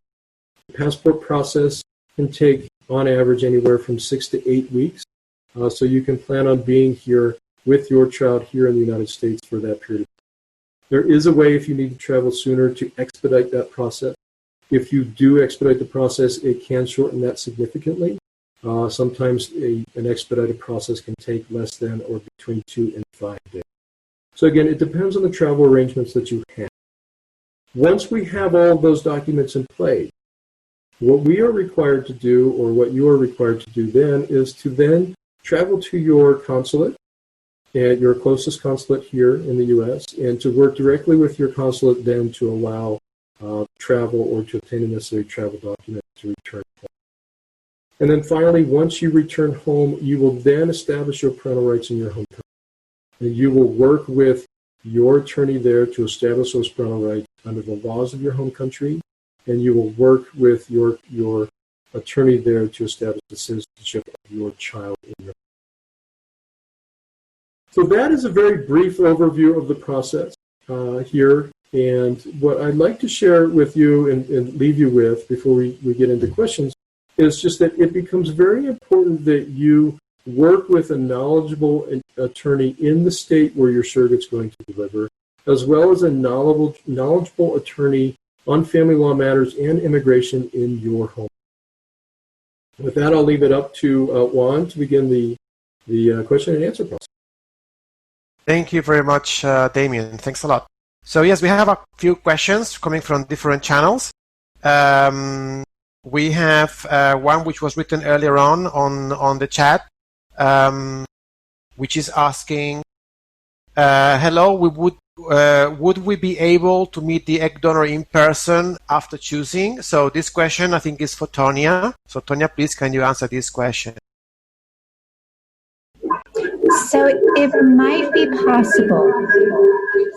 The passport process can take, on average, anywhere from 6 to 8 weeks. So you can plan on being here with your child here in the United States for that period of time. There is a way, if you need to travel sooner, to expedite that process. If you do expedite the process, it can shorten that significantly. Sometimes an expedited process can take less than or between 2 and 5 days. So again, it depends on the travel arrangements that you have. Once we have all of those documents in place, what we are required to do, or what you are required to do then, is to then travel to your consulate, at your closest consulate here in the U.S., and to work directly with your consulate then to allow travel or to obtain the necessary travel documents to return home. And then finally, once you return home, you will then establish your parental rights in your home country. And you will work with your attorney there to establish those parental rights under the laws of your home country, and you will work with your attorney there to establish the citizenship of your child in your home. So that is a very brief overview of the process here. And what I'd like to share with you and leave you with before we get into questions is just that it becomes very important that you work with a knowledgeable attorney in the state where your surrogate's going to deliver, as well as a knowledgeable attorney on family law matters and immigration in your home. With that, I'll leave it up to Juan to begin the question and answer process. Thank you very much, Damien. Thanks a lot. So yes, we have a few questions coming from different channels. We have one which was written earlier on the chat, which is asking, hello, would we be able to meet the egg donor in person after choosing? So this question, I think, is for Tonya. So Tonya, please, can you answer this question? So it might be possible.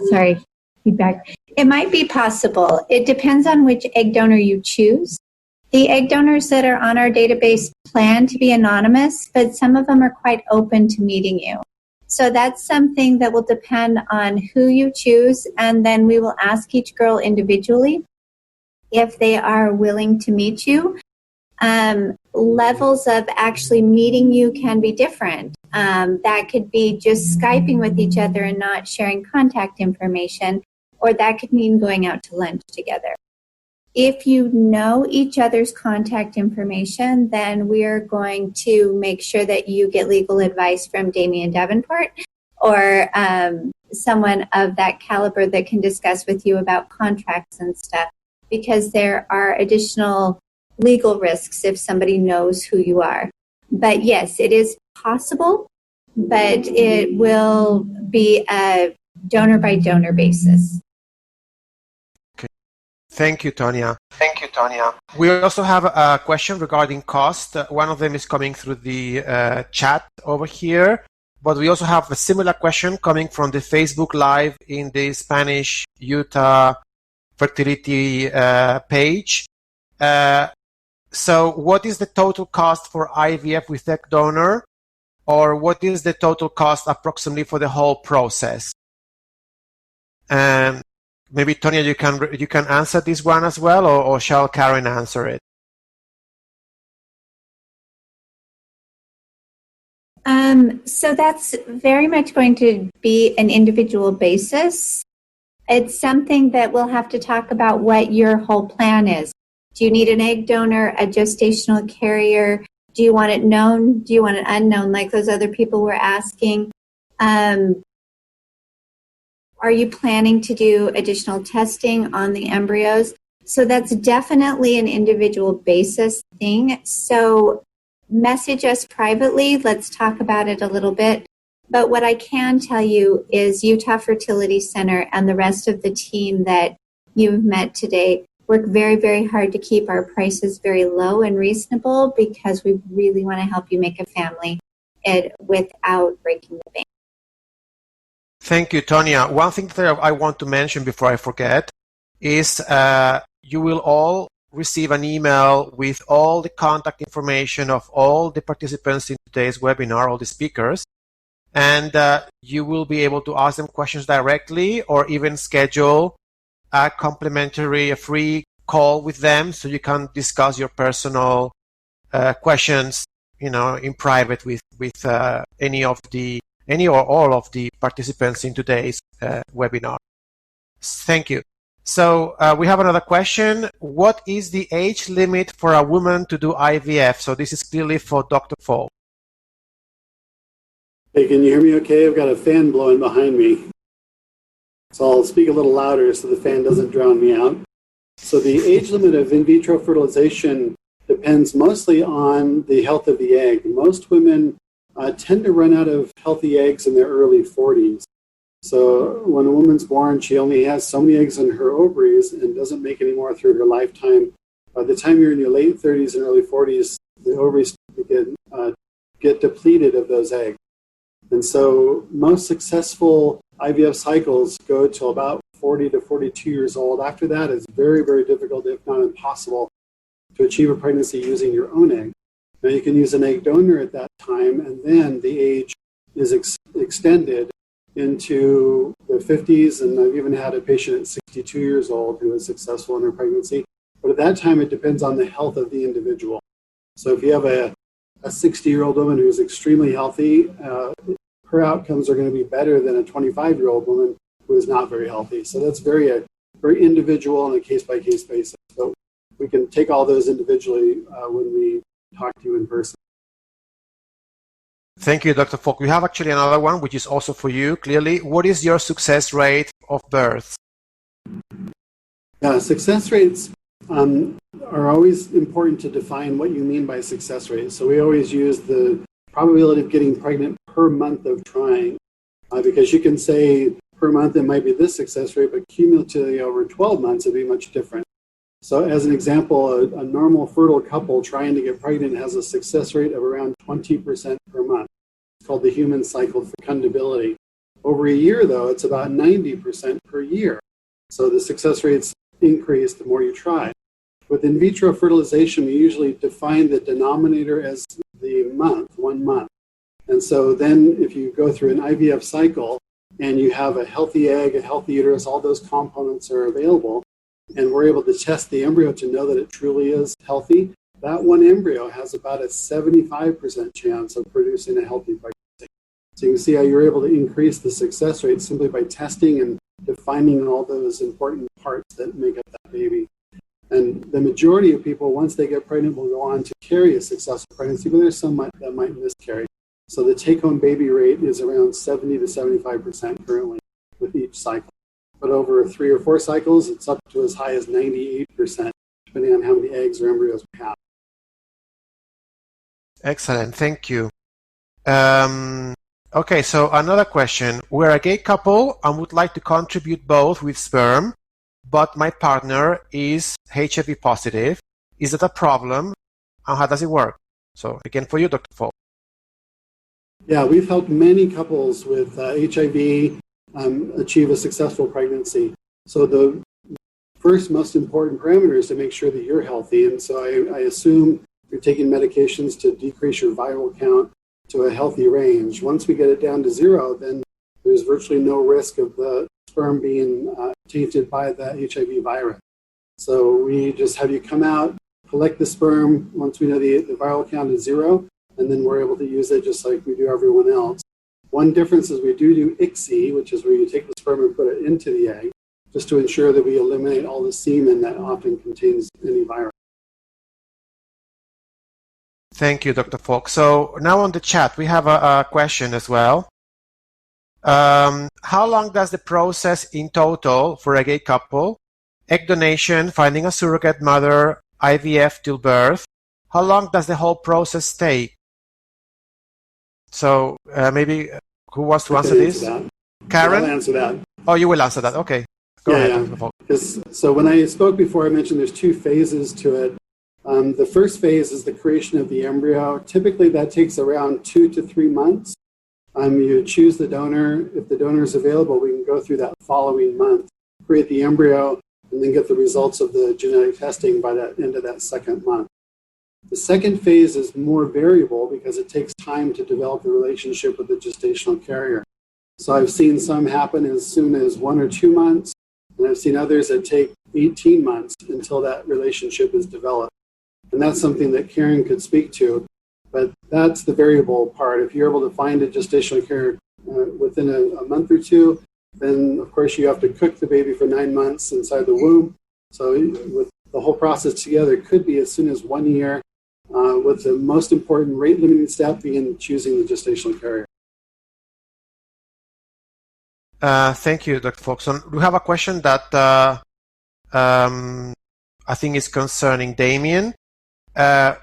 Sorry, feedback. It might be possible. It depends on which egg donor you choose. The egg donors that are on our database plan to be anonymous, but some of them are quite open to meeting you. So that's something that will depend on who you choose, and then we will ask each girl individually if they are willing to meet you. Levels of actually meeting you can be different. That could be just Skyping with each other and not sharing contact information, or that could mean going out to lunch together. If you know each other's contact information, then we're going to make sure that you get legal advice from Damien Davenport or someone of that caliber that can discuss with you about contracts and stuff, because there are additional legal risks if somebody knows who you are. But yes, it is possible, but it will be a donor by donor basis. Thank you, Tonya. We also have a question regarding cost. One of them is coming through the chat over here, but we also have a similar question coming from the Facebook Live in the Spanish Utah Fertility page. So what is the total cost for IVF with egg donor, or what is the total cost approximately for the whole process? And maybe, Tonya, you can answer this one as well, or shall Karen answer it? So that's very much going to be an individual basis. It's something that we'll have to talk about what your whole plan is. Do you need an egg donor, a gestational carrier? Do you want it known? Do you want it unknown, like those other people were asking? Are you planning to do additional testing on the embryos? So that's definitely an individual basis thing. So message us privately. Let's talk about it a little bit. But what I can tell you is Utah Fertility Center and the rest of the team that you've met today work very, very hard to keep our prices very low and reasonable, because we really want to help you make a family it without breaking the bank. Thank you, Tonya. One thing that I want to mention before I forget is you will all receive an email with all the contact information of all the participants in today's webinar, all the speakers, and you will be able to ask them questions directly or even schedule a complimentary, a free call with them so you can discuss your personal questions, in private with any or all of the participants in today's webinar. Thank you. So we have another question. What is the age limit for a woman to do IVF? So this is clearly for Dr. Falk. Hey, can you hear me okay? I've got a fan blowing behind me. So I'll speak a little louder so the fan doesn't drown me out. So the age limit of in vitro fertilization depends mostly on the health of the egg. Most women tend to run out of healthy eggs in their early 40s. So when a woman's born, she only has so many eggs in her ovaries and doesn't make any more through her lifetime. By the time you're in your late 30s and early 40s, the ovaries get depleted of those eggs. And so most successful IVF cycles go till about 40 to 42 years old. After that, it's very, very difficult, if not impossible, to achieve a pregnancy using your own egg. Now, you can use an egg donor at that time, and then the age is extended into the 50s, and I've even had a patient at 62 years old who was successful in her pregnancy. But at that time, it depends on the health of the individual. So if you have a 60-year-old woman who's extremely healthy, her outcomes are going to be better than a 25-year-old woman who is not very healthy. So that's very individual on a case-by-case basis. So we can take all those individually when we talk to you in person. Thank you, Dr. Falk. We have actually another one, which is also for you, clearly. What is your success rate of births? Yeah, success rates are always important to define what you mean by success rate. So we always use the probability of getting pregnant per month of trying, because you can say per month it might be this success rate, but cumulatively over 12 months it'd be much different. So as an example, a normal fertile couple trying to get pregnant has a success rate of around 20% per month. It's called the human cycle fecundability. Over a year, though, it's about 90% per year. So the success rates increase the more you try. With in vitro fertilization, we usually define the denominator as the month, 1 month. And so then if you go through an IVF cycle and you have a healthy egg, a healthy uterus, all those components are available, and we're able to test the embryo to know that it truly is healthy, that one embryo has about a 75% chance of producing a healthy pregnancy. So you can see how you're able to increase the success rate simply by testing and defining all those important parts that make up that baby. And the majority of people, once they get pregnant, will go on to carry a successful pregnancy, but there's some that might miscarry. So the take-home baby rate is around 70 to 75% currently with each cycle. But over 3 or 4 cycles, it's up to as high as 98%, depending on how many eggs or embryos we have. Excellent, thank you. Okay, so another question. We're a gay couple and would like to contribute both with sperm, but my partner is HIV positive. Is that a problem? And how does it work? So again, for you, Dr. Falk. Yeah, we've helped many couples with HIV achieve a successful pregnancy. So the first most important parameter is to make sure that you're healthy. And so I assume you're taking medications to decrease your viral count to a healthy range. Once we get it down to 0, then there's virtually no risk of the sperm being tainted by the HIV virus. So we just have you come out, collect the sperm once we know the viral count is 0, and then we're able to use it just like we do everyone else. One difference is we do ICSI, which is where you take the sperm and put it into the egg, just to ensure that we eliminate all the semen that often contains any virus. Thank you, Dr. Falk. So now on the chat, we have a question as well. How long does the process in total for a gay couple, egg donation, finding a surrogate mother, IVF till birth, how long does the whole process take? So maybe who wants to answer this? Karen? I'll answer that. Oh, you will answer that. Okay. Go ahead. So when I spoke before, I mentioned there's 2 phases to it. The first phase is the creation of the embryo. Typically, that takes around 2 to 3 months. You choose the donor. If the donor is available, we can go through that following month, create the embryo, and then get the results of the genetic testing by the end of that second month. The second phase is more variable because it takes time to develop the relationship with the gestational carrier. So I've seen some happen as soon as 1 or 2 months, and I've seen others that take 18 months until that relationship is developed. And that's something that Karen could speak to, but that's the variable part. If you're able to find a gestational carrier within a month or two, then of course you have to cook the baby for 9 months inside the womb. So with the whole process together, it could be as soon as 1 year, with the most important rate limiting step being choosing the gestational carrier. Thank you, Dr. Folkson. We have a question that I think is concerning Damien.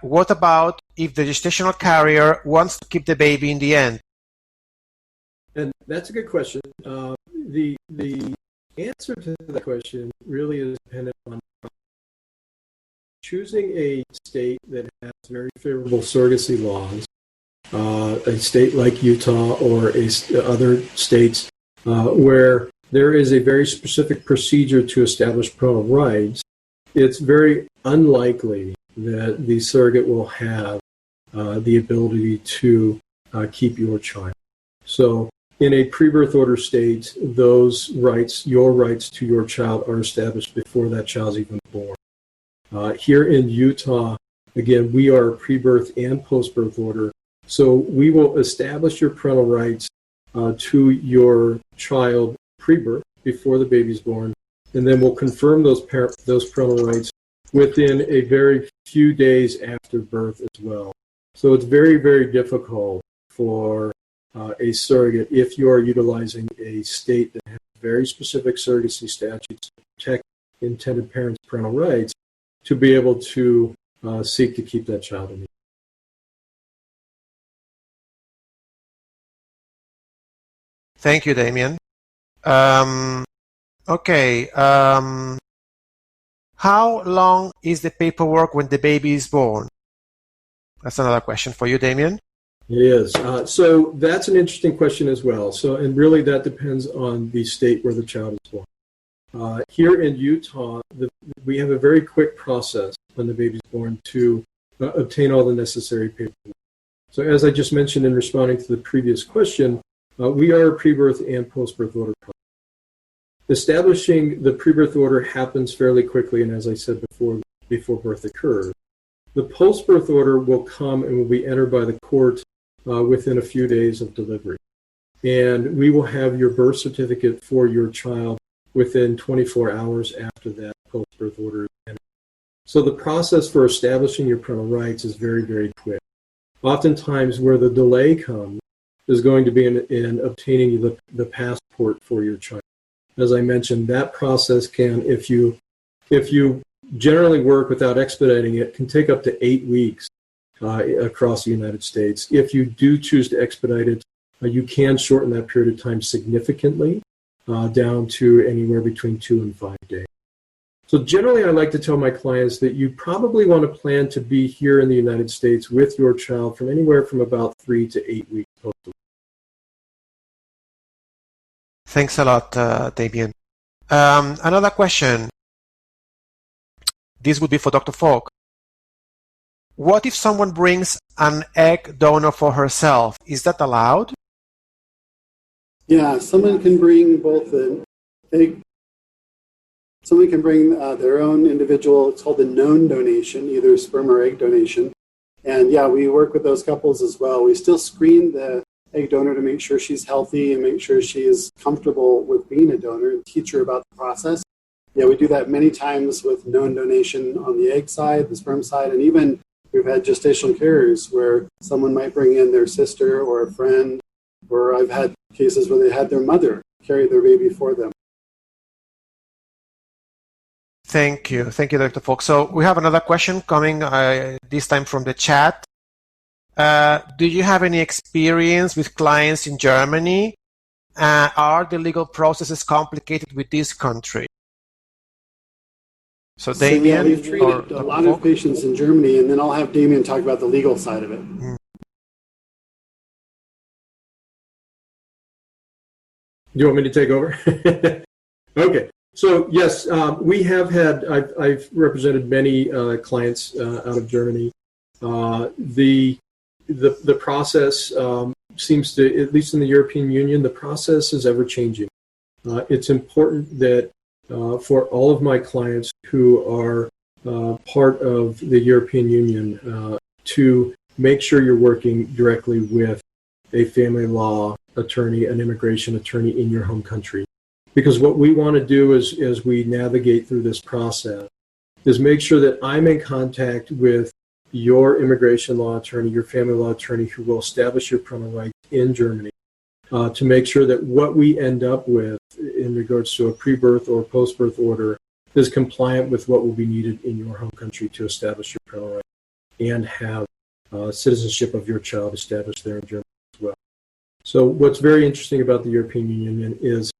What about if the gestational carrier wants to keep the baby in the end? And that's a good question. The answer to that question really is dependent on choosing a state that has very favorable surrogacy laws, a state like Utah or other states where there is a very specific procedure to establish parental rights. It's very unlikely that the surrogate will have the ability to keep your child. So in a pre-birth order state, those rights, your rights to your child, are established before that child's even born. Here in Utah, again, we are pre-birth and post-birth order. So we will establish your parental rights to your child pre-birth, before the baby's born, and then we'll confirm those parental rights within a very few days after birth as well. So it's very, very difficult for a surrogate, if you are utilizing a state that has very specific surrogacy statutes to protect intended parents' parental rights, to be able to seek to keep that child in. Thank you, Damien. Okay. How long is the paperwork when the baby is born? That's another question for you, Damien. It is. So that's an interesting question as well. And really that depends on the state where the child is born. Here in Utah, we have a very quick process when the baby's born to obtain all the necessary paperwork. So as I just mentioned in responding to the previous question, we are a pre-birth and post-birth order process. Establishing the pre-birth order happens fairly quickly, and as I said before birth occurs. The post-birth order will come and will be entered by the court within a few days of delivery. And we will have your birth certificate for your child within 24 hours after that post-birth order is entered. So the process for establishing your parental rights is very, very quick. Oftentimes where the delay comes is going to be in obtaining the passport for your child. As I mentioned, that process can, if you generally work without expediting it, can take up to 8 weeks across the United States. If you do choose to expedite it, you can shorten that period of time significantly down to anywhere between 2 and 5 days. So generally, I like to tell my clients that you probably want to plan to be here in the United States with your child from anywhere from about 3 to 8 weeks post. Thanks a lot, Damien. Another question. This would be for Dr. Falk. What if someone brings an egg donor for herself? Is that allowed? Yeah, someone can bring both an egg. Someone can bring their own individual, it's called a known donation, either sperm or egg donation. And yeah, we work with those couples as well. We still screen the egg donor to make sure she's healthy and make sure she is comfortable with being a donor and teach her about the process. Yeah, we do that many times with known donation on the egg side, the sperm side, and even we've had gestational carriers where someone might bring in their sister or a friend, or I've had cases where they had their mother carry their baby for them. Thank you. Thank you, Dr. Falk. So we have another question coming, this time from the chat. Do you have any experience with clients in Germany? Are the legal processes complicated with this country? So So yeah, Damien we've or treated a Dr. lot of Falk? patients in Germany, and then I'll have Damien talk about the legal side of it. Do you want me to take over? Okay. So yes, we have had. I've represented many clients out of Germany. The process seems to, at least in the European Union, the process is ever changing. It's important that for all of my clients who are part of the European Union to make sure you're working directly with a family law attorney, an immigration attorney in your home country. Because what we want to do is, as we navigate through this process, is make sure that I'm in contact with your immigration law attorney, your family law attorney, who will establish your parental rights in Germany, to make sure that what we end up with in regards to a pre-birth or post-birth order is compliant with what will be needed in your home country to establish your parental rights and have citizenship of your child established there in Germany as well. So what's very interesting about the European Union is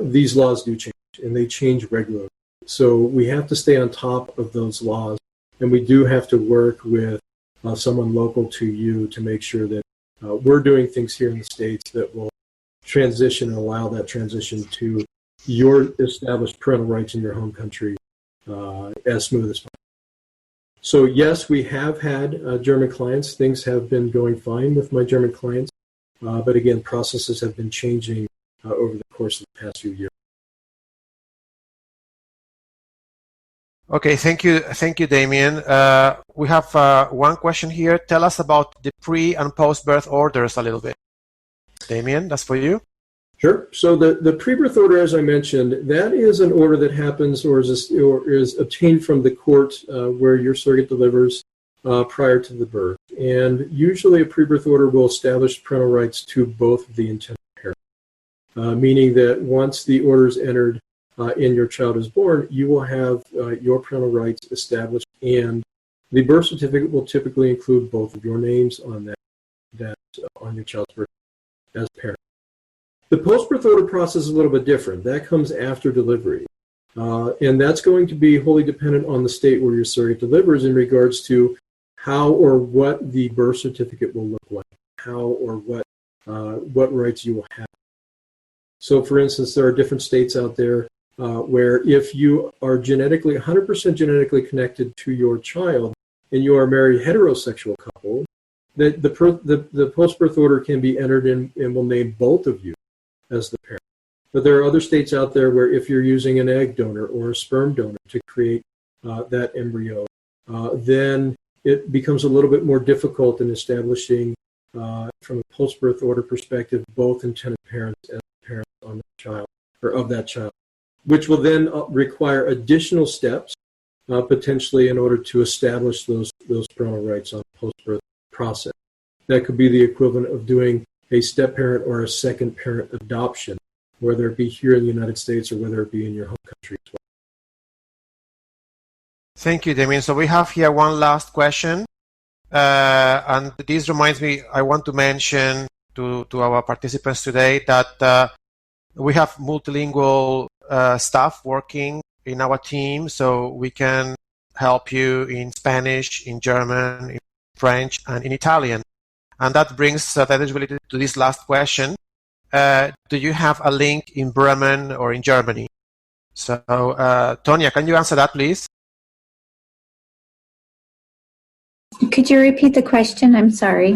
these laws do change, and they change regularly. So we have to stay on top of those laws, and we do have to work with someone local to you to make sure that we're doing things here in the States that will transition and allow that transition to your established parental rights in your home country as smooth as possible. So yes, we have had German clients. Things have been going fine with my German clients. But again, processes have been changing over the course of the past few years. Okay, thank you, Damien. We have one question here. Tell us about the pre- and post-birth orders a little bit. Damien, that's for you. Sure. So the pre-birth order, as I mentioned, that is an order that happens or is obtained from the court where your surrogate delivers prior to the birth. And usually a pre-birth order will establish parental rights to both of the intended parents, meaning that once the order is entered and your child is born, you will have your parental rights established, and the birth certificate will typically include both of your names on that on your child's birth as parent. The post-birth order process is a little bit different. That comes after delivery. And that's going to be wholly dependent on the state where your surrogate delivers in regards to how or what the birth certificate will look like, how or what rights you will have. So, for instance, there are different states out there where if you are 100% genetically connected to your child and you are a married heterosexual couple, the post-birth order can be entered in and will name both of you as the parent. But there are other states out there where if you're using an egg donor or a sperm donor to create that embryo, then it becomes a little bit more difficult in establishing, from a post-birth order perspective, both intended parents as parents on the child or of that child, which will then require additional steps, potentially in order to establish those parental rights on the post-birth process. That could be the equivalent of doing a step-parent or a second-parent adoption, whether it be here in the United States or whether it be in your home country as well. Thank you, Damien. So we have here one last question. And this reminds me, I want to mention to our participants today that we have multilingual staff working in our team, so we can help you in Spanish, in German, in French, and in Italian. And that brings that is related to this last question. Do you have a link in Bremen or in Germany? So, Tonya, can you answer that, please? Could you repeat the question? I'm sorry.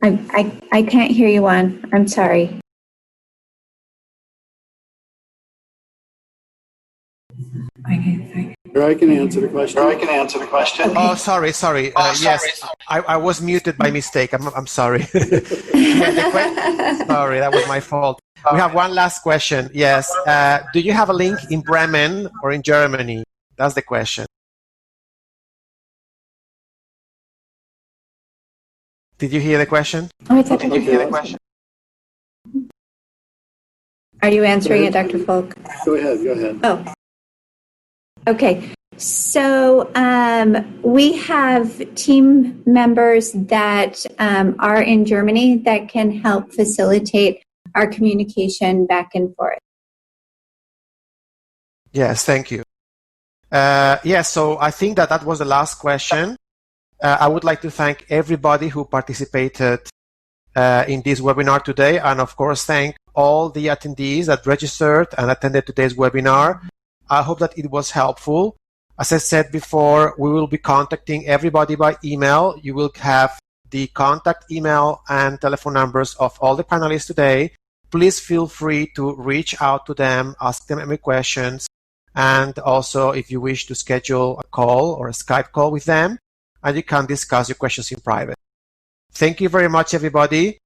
I can't hear you on. I'm sorry. I can answer the question. Oh, sorry. Yes, I was muted by mistake. I'm sorry. Sorry, that was my fault. We have one last question. Yes. Do you have a link in Bremen or in Germany? That's the question. Did you hear the question? Oh, it's Dr. Folk. Are you answering it, Dr. Folk? Go ahead. Oh. Okay. So we have team members that are in Germany that can help facilitate our communication back and forth. Yes, thank you. So I think that was the last question. I would like to thank everybody who participated in this webinar today, and of course thank all the attendees that registered and attended today's webinar. I hope that it was helpful. As I said before, we will be contacting everybody by email. You will have the contact email and telephone numbers of all the panelists today. Please feel free to reach out to them, ask them any questions, and also if you wish to schedule a call or a Skype call with them, and you can discuss your questions in private. Thank you very much, everybody.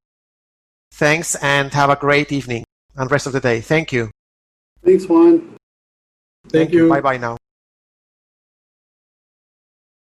Thanks, and have a great evening and rest of the day. Thank you. Thanks, Juan. Thank you. Bye-bye now.